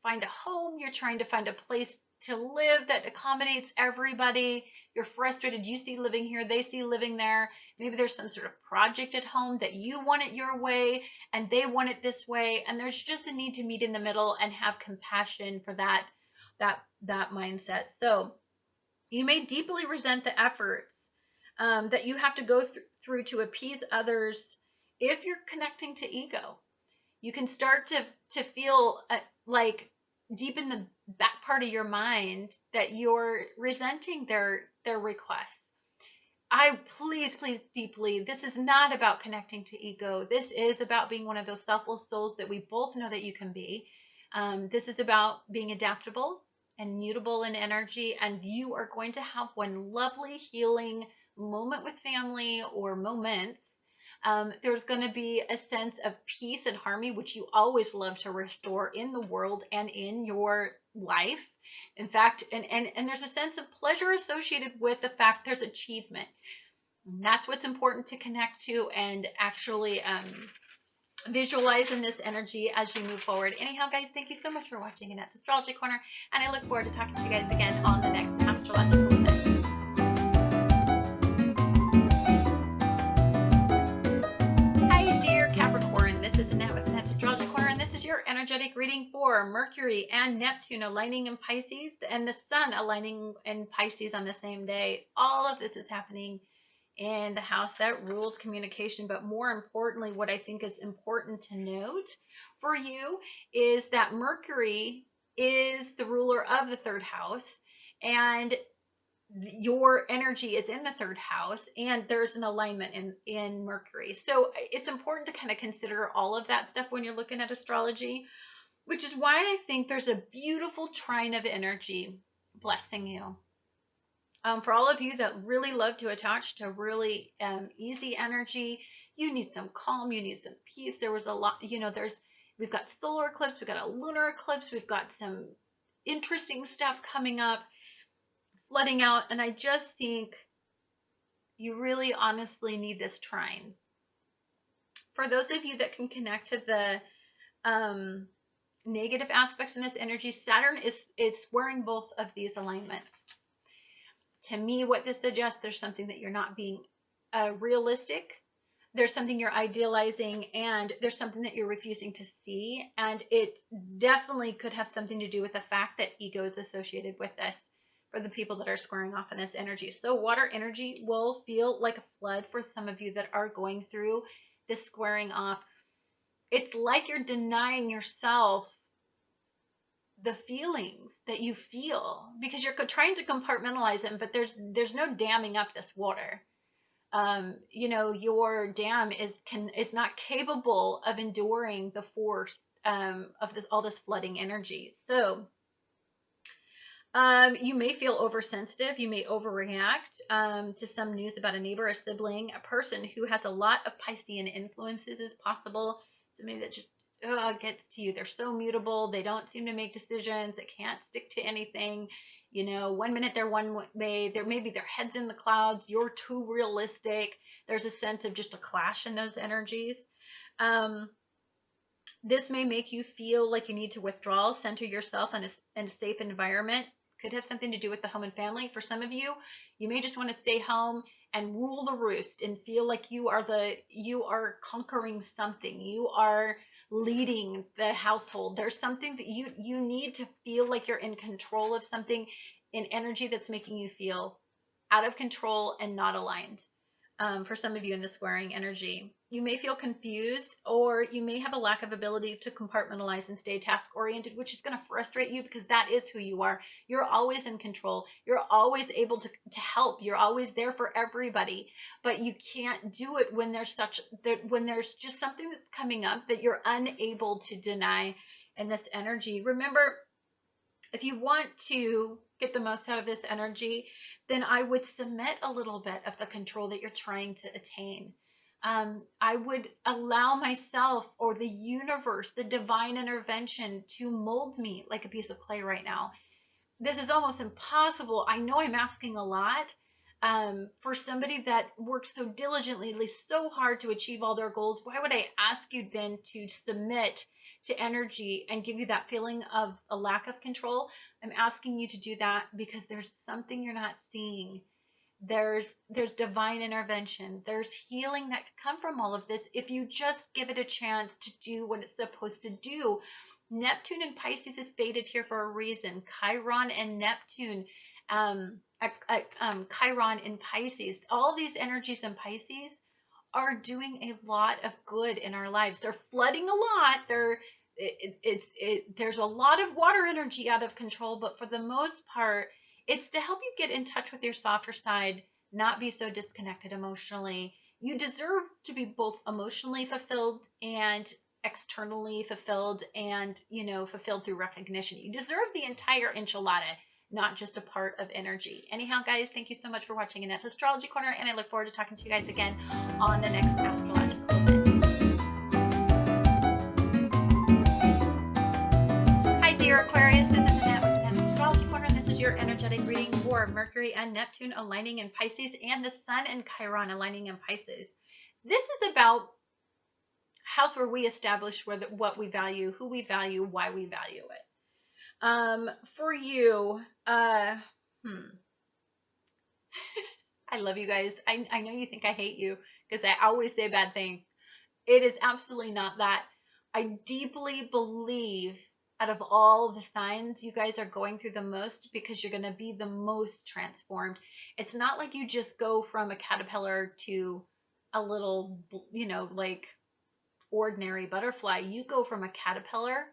S1: find a home. You're trying to find a place to live that accommodates everybody. You're frustrated. You see living here. They see living there. Maybe there's some sort of project at home that you want it your way and they want it this way. And there's just a need to meet in the middle and have compassion for that mindset. So you may deeply resent the efforts that you have to go through to appease others. If you're connecting to ego, you can start to feel like deep in the back part of your mind that you're resenting their requests. Please deeply, this is not about connecting to ego. This is about being one of those selfless souls that we both know that you can be. This is about being adaptable and mutable in energy, and you are going to have one lovely healing moment with family or moments. There's going to be a sense of peace and harmony, which you always love to restore in the world and in your life. In fact, and there's a sense of pleasure associated with the fact there's achievement. And that's what's important to connect to and actually visualize in this energy as you move forward. Anyhow, guys, thank you so much for watching Annette's Astrology Corner, and I look forward to talking to you guys again on the next astrological event. Capricorn, this is Annette with Annette's Astrology Corner, and this is your energetic reading for Mercury and Neptune aligning in Pisces and the Sun aligning in Pisces on the same day. All of this is happening in the house that rules communication, but more importantly, what I think is important to note for you is that Mercury is the ruler of the third house, and your energy is in the third house, and there's an alignment in Mercury. So it's important to kind of consider all of that stuff when you're looking at astrology, which is why I think there's a beautiful trine of energy blessing you. For all of you that really love to attach to really easy energy, you need some calm, you need some peace. There was a lot, we've got solar eclipse, we've got a lunar eclipse, we've got some interesting stuff coming up, flooding out, and I just think you really honestly need this trine. For those of you that can connect to the negative aspects in this energy, Saturn is squaring both of these alignments. To me, what this suggests, there's something that you're not being realistic. There's something you're idealizing, and there's something that you're refusing to see. And it definitely could have something to do with the fact that ego is associated with this for the people that are squaring off in this energy. So water energy will feel like a flood for some of you that are going through this squaring off. It's like you're denying yourself the feelings that you feel because you're trying to compartmentalize them, but there's no damming up this water. Your dam is not capable of enduring the force of all this flooding energy. So you may feel oversensitive. You may overreact to some news about a neighbor, a sibling, a person who has a lot of Piscean influences is possible. Somebody that just gets to you. They're so mutable. They don't seem to make decisions. They can't stick to anything. 1 minute they're one way. Maybe their head's in the clouds. You're too realistic. There's a sense of just a clash in those energies. This may make you feel like you need to withdraw, center yourself in a safe environment. Could have something to do with the home and family. For some of you, you may just want to stay home and rule the roost and feel like you are conquering something. You are leading the household. There's something that you need to feel like you're in control of something in energy that's making you feel out of control and not aligned. For some of you in the squaring energy, you may feel confused, or you may have a lack of ability to compartmentalize and stay task oriented, which is going to frustrate you because that is who you are. You're always in control. You're always able to help. You're always there for everybody, but you can't do it when there's just something that's coming up that you're unable to deny in this energy. Remember, if you want to get the most out of this energy, then I would submit a little bit of the control that you're trying to attain. I would allow myself or the universe, the divine intervention, to mold me like a piece of clay right now. This is almost impossible. I know I'm asking a lot for somebody that works so diligently, at least so hard to achieve all their goals. Why would I ask you then to submit to energy and give you that feeling of a lack of control? I'm asking you to do that because there's something you're not seeing. There's divine intervention. There's healing that can come from all of this if you just give it a chance to do what it's supposed to do. Neptune and Pisces is fated here for a reason. Chiron and Neptune, Chiron in Pisces. All these energies in Pisces are doing a lot of good in our lives. They're flooding a lot. There's a lot of water energy out of control, but for the most part, it's to help you get in touch with your softer side, not be so disconnected emotionally. You deserve to be both emotionally fulfilled and externally fulfilled, and fulfilled through recognition. You deserve the entire enchilada, not just a part of energy. Anyhow, guys, thank you so much for watching Annette's Astrology Corner, and I look forward to talking to you guys again on the next astrological event. Hi, dear Aquarius. This is Annette with Annette's Astrology Corner, and this is your energetic reading for Mercury and Neptune aligning in Pisces and the Sun and Chiron aligning in Pisces. This is about house where we establish what we value, who we value, why we value it. For you, I love you guys. I know you think I hate you because I always say bad things. It is absolutely not that. I deeply believe out of all the signs, you guys are going through the most because you're going to be the most transformed. It's not like you just go from a caterpillar to a little, like ordinary butterfly. You go from a caterpillar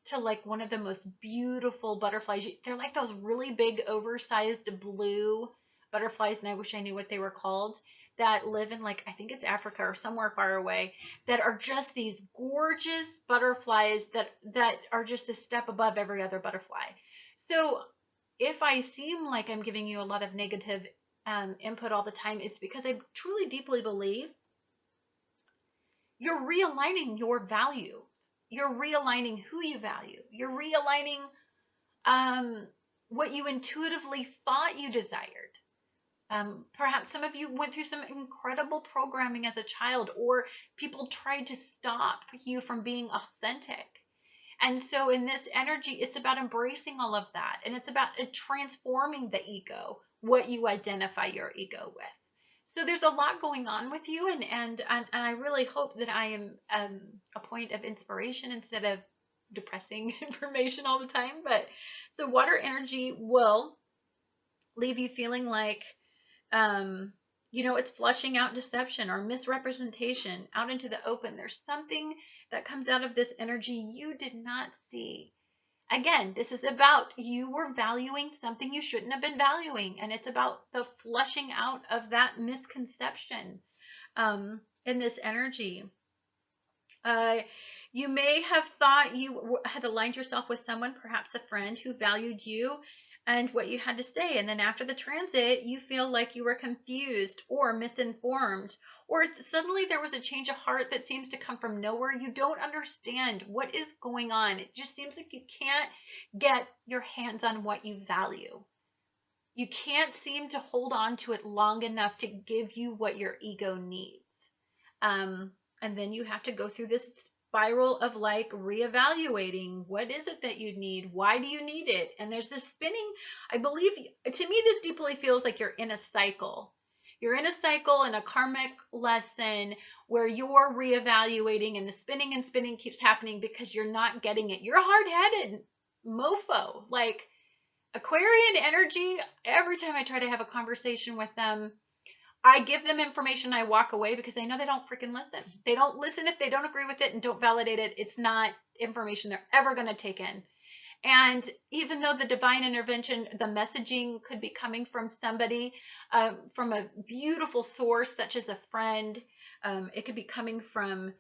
S1: to like one of the most beautiful butterflies. They're like those really big oversized blue butterflies, and I wish I knew what they were called, that live in, like, I think it's Africa or somewhere far away, that are just these gorgeous butterflies that are just a step above every other butterfly. So if I seem like I'm giving you a lot of negative input all the time, it's because I truly deeply believe you're realigning your values. You're realigning who you value. You're realigning what you intuitively thought you desired. Perhaps some of you went through some incredible programming as a child, or people tried to stop you from being authentic. And so in this energy, it's about embracing all of that. And it's about transforming the ego, what you identify your ego with. So there's a lot going on with you. And I really hope that I am a point of inspiration instead of depressing information all the time. But so water energy will leave you feeling like, it's flushing out deception or misrepresentation out into the open. There's something that comes out of this energy you did not see. Again, this is about you were valuing something you shouldn't have been valuing, and it's about the flushing out of that misconception in this energy. You may have thought you had aligned yourself with someone, perhaps a friend, who valued you and what you had to say. And then after the transit, you feel like you were confused or misinformed, or suddenly there was a change of heart that seems to come from nowhere. You don't understand what is going on. It just seems like you can't get your hands on what you value. You can't seem to hold on to it long enough to give you what your ego needs. And then you have to go through this spiral of like reevaluating, what is it that you need? Why do you need it? And there's this spinning. I believe, to me, this deeply feels like you're in a cycle. You're in a cycle and a karmic lesson where you're reevaluating, and the spinning and spinning keeps happening because you're not getting it. You're hard-headed mofo. Like Aquarian energy, every time I try to have a conversation with them, I give them information, I walk away because I know they don't freaking listen. They don't listen if they don't agree with it and don't validate it. It's not information they're ever going to take in. And even though the divine intervention, the messaging could be coming from somebody, from a beautiful source, such as a friend, it could be coming from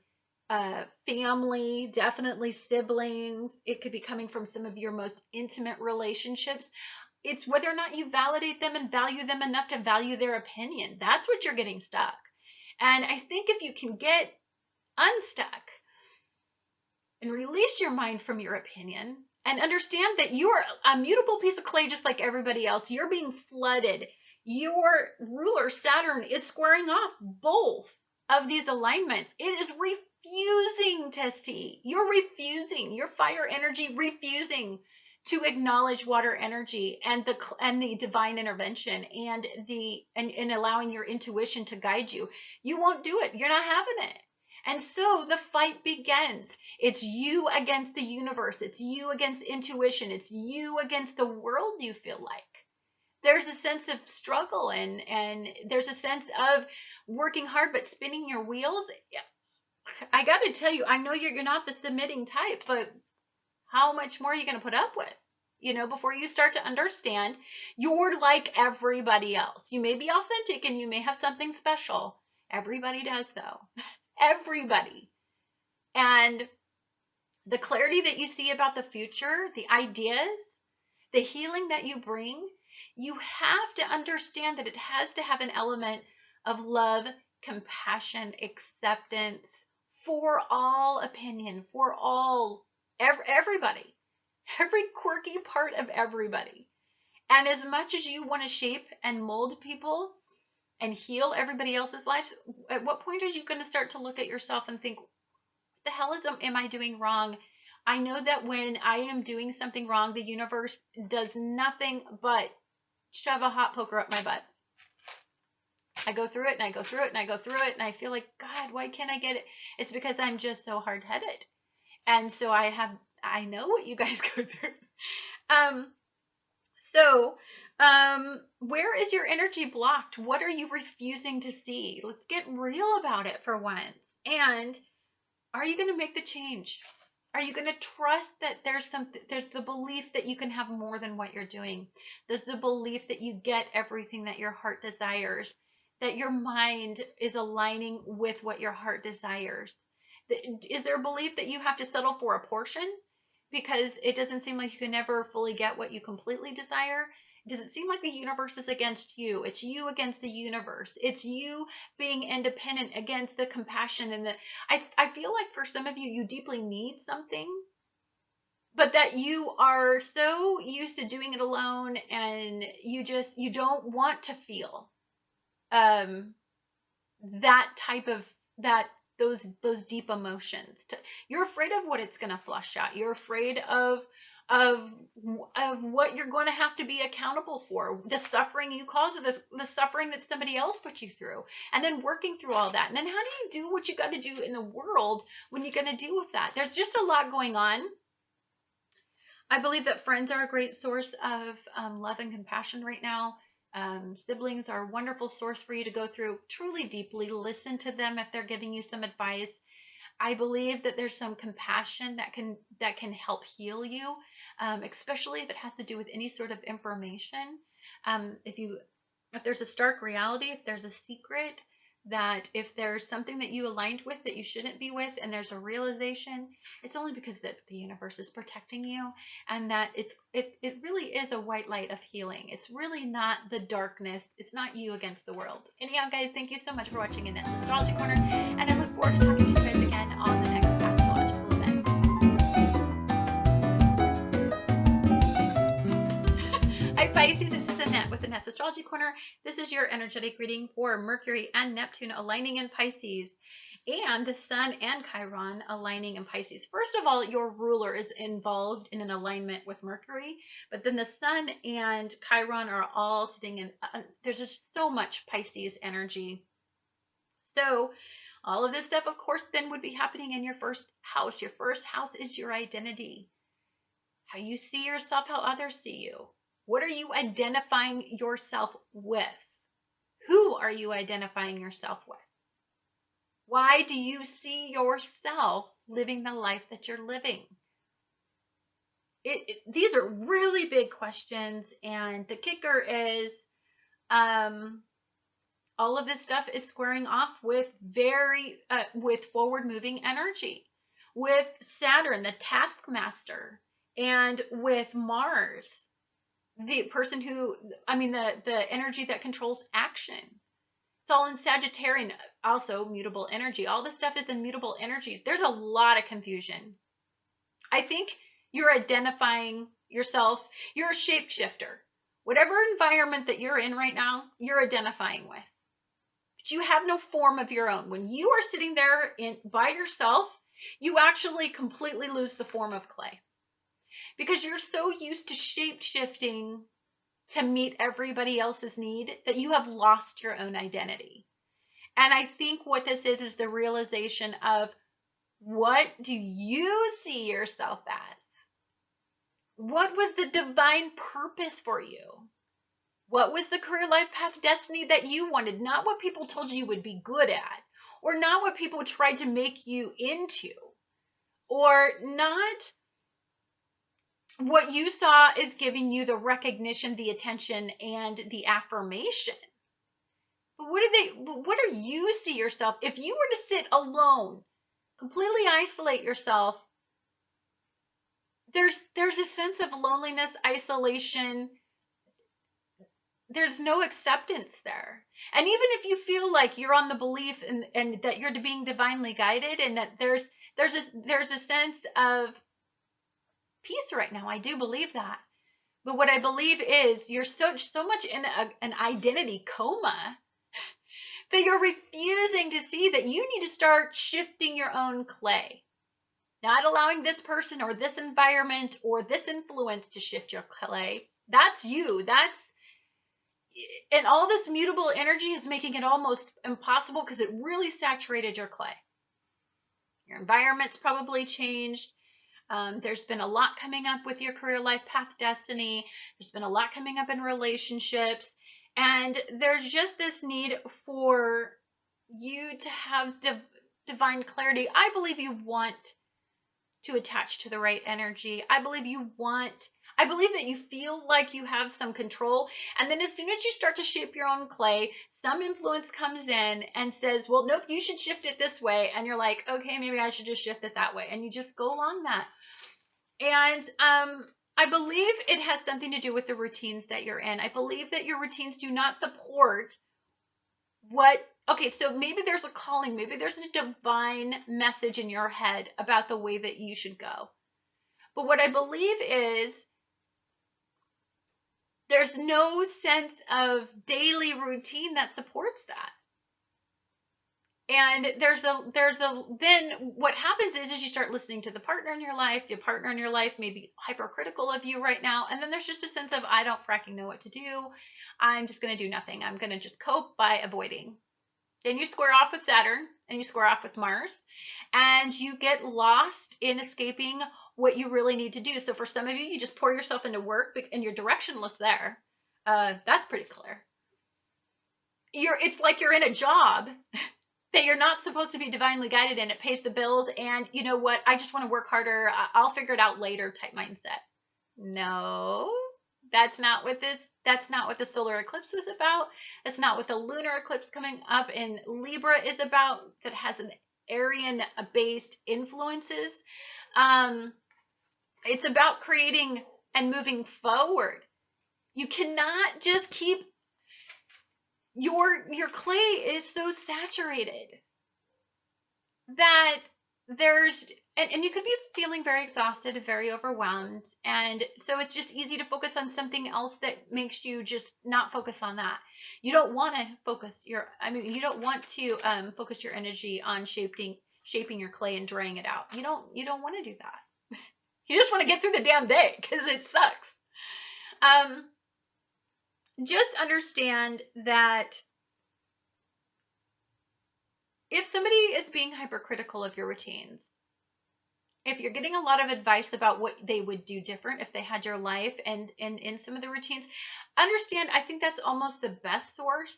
S1: family, definitely siblings. It could be coming from some of your most intimate relationships. It's whether or not you validate them and value them enough to value their opinion. That's what you're getting stuck. And I think if you can get unstuck and release your mind from your opinion and understand that you're a mutable piece of clay just like everybody else, you're being flooded. Your ruler, Saturn, is squaring off both of these alignments. It is refusing to see. You're refusing. Your fire energy refusing to acknowledge water energy and the divine intervention and allowing your intuition to guide you. You won't do it. You're not having it. And so the fight begins. It's you against the universe. It's you against intuition. It's you against the world, you feel like. There's a sense of struggle and there's a sense of working hard but spinning your wheels. I got to tell you, I know you're not the submitting type, but how much more are you going to put up with? Before you start to understand, you're like everybody else. You may be authentic and you may have something special. Everybody does, though. Everybody. And the clarity that you see about the future, the ideas, the healing that you bring, you have to understand that it has to have an element of love, compassion, acceptance for all opinion, for all, everybody. Every quirky part of everybody. And as much as you want to shape and mold people and heal everybody else's lives, at what point are you going to start to look at yourself and think, what the hell am I doing wrong? I know that when I am doing something wrong, the universe does nothing but shove a hot poker up my butt. I go through it and I go through it and I go through it and I feel like, God, why can't I get it? It's because I'm just so hard-headed. And so I know what you guys go through. Where is your energy blocked? What are you refusing to see? Let's get real about it for once. And are you going to make the change? Are you going to trust that there's the belief that you can have more than what you're doing? There's the belief that you get everything that your heart desires, that your mind is aligning with what your heart desires. Is there a belief that you have to settle for a portion? because it doesn't seem like you can ever fully get what you completely desire. It doesn't seem like the universe is against you. It's you against the universe. It's you being independent against the compassion and the I feel like for some of you, you deeply need something, but that you are so used to doing it alone, and you don't want to feel that type of that those deep emotions. You're afraid of what it's going to flush out. You're afraid of what you're going to have to be accountable for, the suffering you cause, the suffering that somebody else put you through, and then working through all that. And then how do you do what you got to do in the world when you're going to deal with that? There's just a lot going on. I believe that friends are a great source of love and compassion right now. Siblings are a wonderful source for you to go through truly deeply. Listen to them if they're giving you some advice. I believe that there's some compassion that can help heal you, especially if it has to do with any sort of information. If there's a stark reality, if there's a secret, that if there's something that you aligned with that you shouldn't be with, and there's a realization, it's only because that the universe is protecting you, and that it really is a white light of healing. It's really not the darkness. It's not you against the world. Anyhow, guys, thank you so much for watching Annette's Astrology Corner, and I look forward to talking to you guys again on the next astrological event. Hi Pisces, this is Annette with Annette's Astrology Corner. This is your energetic reading for Mercury and Neptune aligning in Pisces, and the Sun and Chiron aligning in Pisces. First of all, your ruler is involved in an alignment with Mercury, but then the Sun and Chiron are all sitting in, there's just so much Pisces energy. So all of this stuff, of course, then would be happening in your first house. Your first house is your identity, how you see yourself, how others see you. What are you identifying yourself with? Who are you identifying yourself with? Why do you see yourself living the life that you're living? These are really big questions, and the kicker is all of this stuff is squaring off with with forward-moving energy, with Saturn, the taskmaster, and with Mars, the person the energy that controls action. It's all in Sagittarian, also mutable energy. All this stuff is in mutable energies. There's a lot of confusion. I think you're identifying yourself. You're a shapeshifter. Whatever environment that you're in right now, you're identifying with. But you have no form of your own. When you are sitting there by yourself, you actually completely lose the form of clay, because you're so used to shape-shifting to meet everybody else's need that you have lost your own identity. And I think what this is the realization of, what do you see yourself as? What was the divine purpose for you? What was the career, life path, destiny that you wanted? Not what people told you would be good at, or not what people tried to make you into, or not what you saw is giving you the recognition, the attention, and the affirmation. But what do you see yourself? If you were to sit alone, completely isolate yourself, there's a sense of loneliness, isolation. There's no acceptance there. And even if you feel like you're on the belief and that you're being divinely guided, and that there's a sense of peace right now, I do believe that. But what I believe is you're so much in an identity coma that you're refusing to see that you need to start shifting your own clay. Not allowing this person or this environment or this influence to shift your clay. That's you. And all this mutable energy is making it almost impossible, because it really saturated your clay. Your environment's probably changed. There's been a lot coming up with your career, life path, destiny. There's been a lot coming up in relationships. And there's just this need for you to have divine clarity. I believe you want to attach to the right energy. I believe that you feel like you have some control. And then as soon as you start to shape your own clay, some influence comes in and says, well, nope, you should shift it this way. And you're like, okay, maybe I should just shift it that way. And you just go along that. And I believe it has something to do with the routines that you're in. I believe that your routines do not support what, okay, so maybe there's a calling, maybe there's a divine message in your head about the way that you should go. But what I believe is there's no sense of daily routine that supports that. And then what happens is you start listening to the partner in your life. The partner in your life may be hypercritical of you right now. And then there's just a sense of, I don't fracking know what to do. I'm just going to do nothing. I'm going to just cope by avoiding. Then you square off with Saturn and you square off with Mars, and you get lost in escaping what you really need to do. So for some of you, you just pour yourself into work and you're directionless there. That's pretty clear. It's like you're in a job that you're not supposed to be divinely guided in. It pays the bills, and you know what? I just want to work harder. I'll figure it out later type mindset. No, that's not what the solar eclipse was about. That's not what the lunar eclipse coming up in Libra is about, that has an Aryan-based influences. It's about creating and moving forward. You cannot just keep your clay is so saturated that there's, and you could be feeling very exhausted, very overwhelmed. And so it's just easy to focus on something else that makes you just not focus on that. You don't want to focus you don't want to focus your energy on shaping your clay and drying it out. You don't want to do that. You just want to get through the damn day because it sucks. Just understand that if somebody is being hypercritical of your routines, if you're getting a lot of advice about what they would do different if they had your life and in some of the routines, understand, I think that's almost the best source.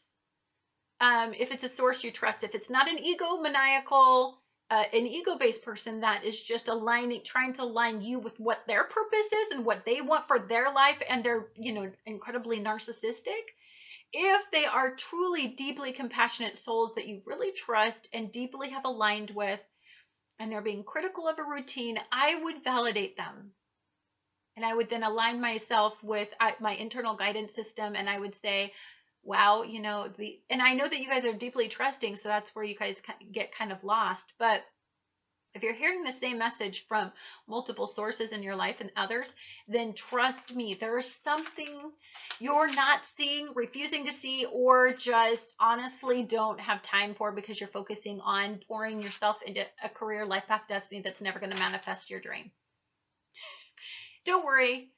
S1: If it's a source you trust, if it's not an egomaniacal, an ego-based person that is just trying to align you with what their purpose is and what they want for their life, and they're, incredibly narcissistic. If they are truly deeply compassionate souls that you really trust and deeply have aligned with, and they're being critical of a routine, I would validate them. And I would then align myself with my internal guidance system, and I would say, wow, and I know that you guys are deeply trusting, so that's where you guys get kind of lost. But if you're hearing the same message from multiple sources in your life and others, then trust me, there's something you're not seeing, refusing to see, or just honestly don't have time for because you're focusing on pouring yourself into a career, life path, destiny that's never going to manifest your dream. Don't worry.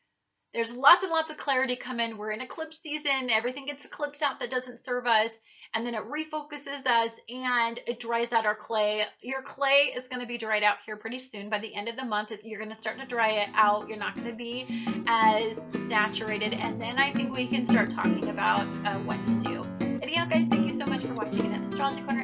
S1: There's lots and lots of clarity come in. We're in eclipse season. Everything gets eclipsed out that doesn't serve us. And then it refocuses us and it dries out our clay. Your clay is going to be dried out here pretty soon. By the end of the month, you're going to start to dry it out. You're not going to be as saturated. And then I think we can start talking about what to do. Anyhow, guys, thank you so much for watching Annette's Astrology Corner.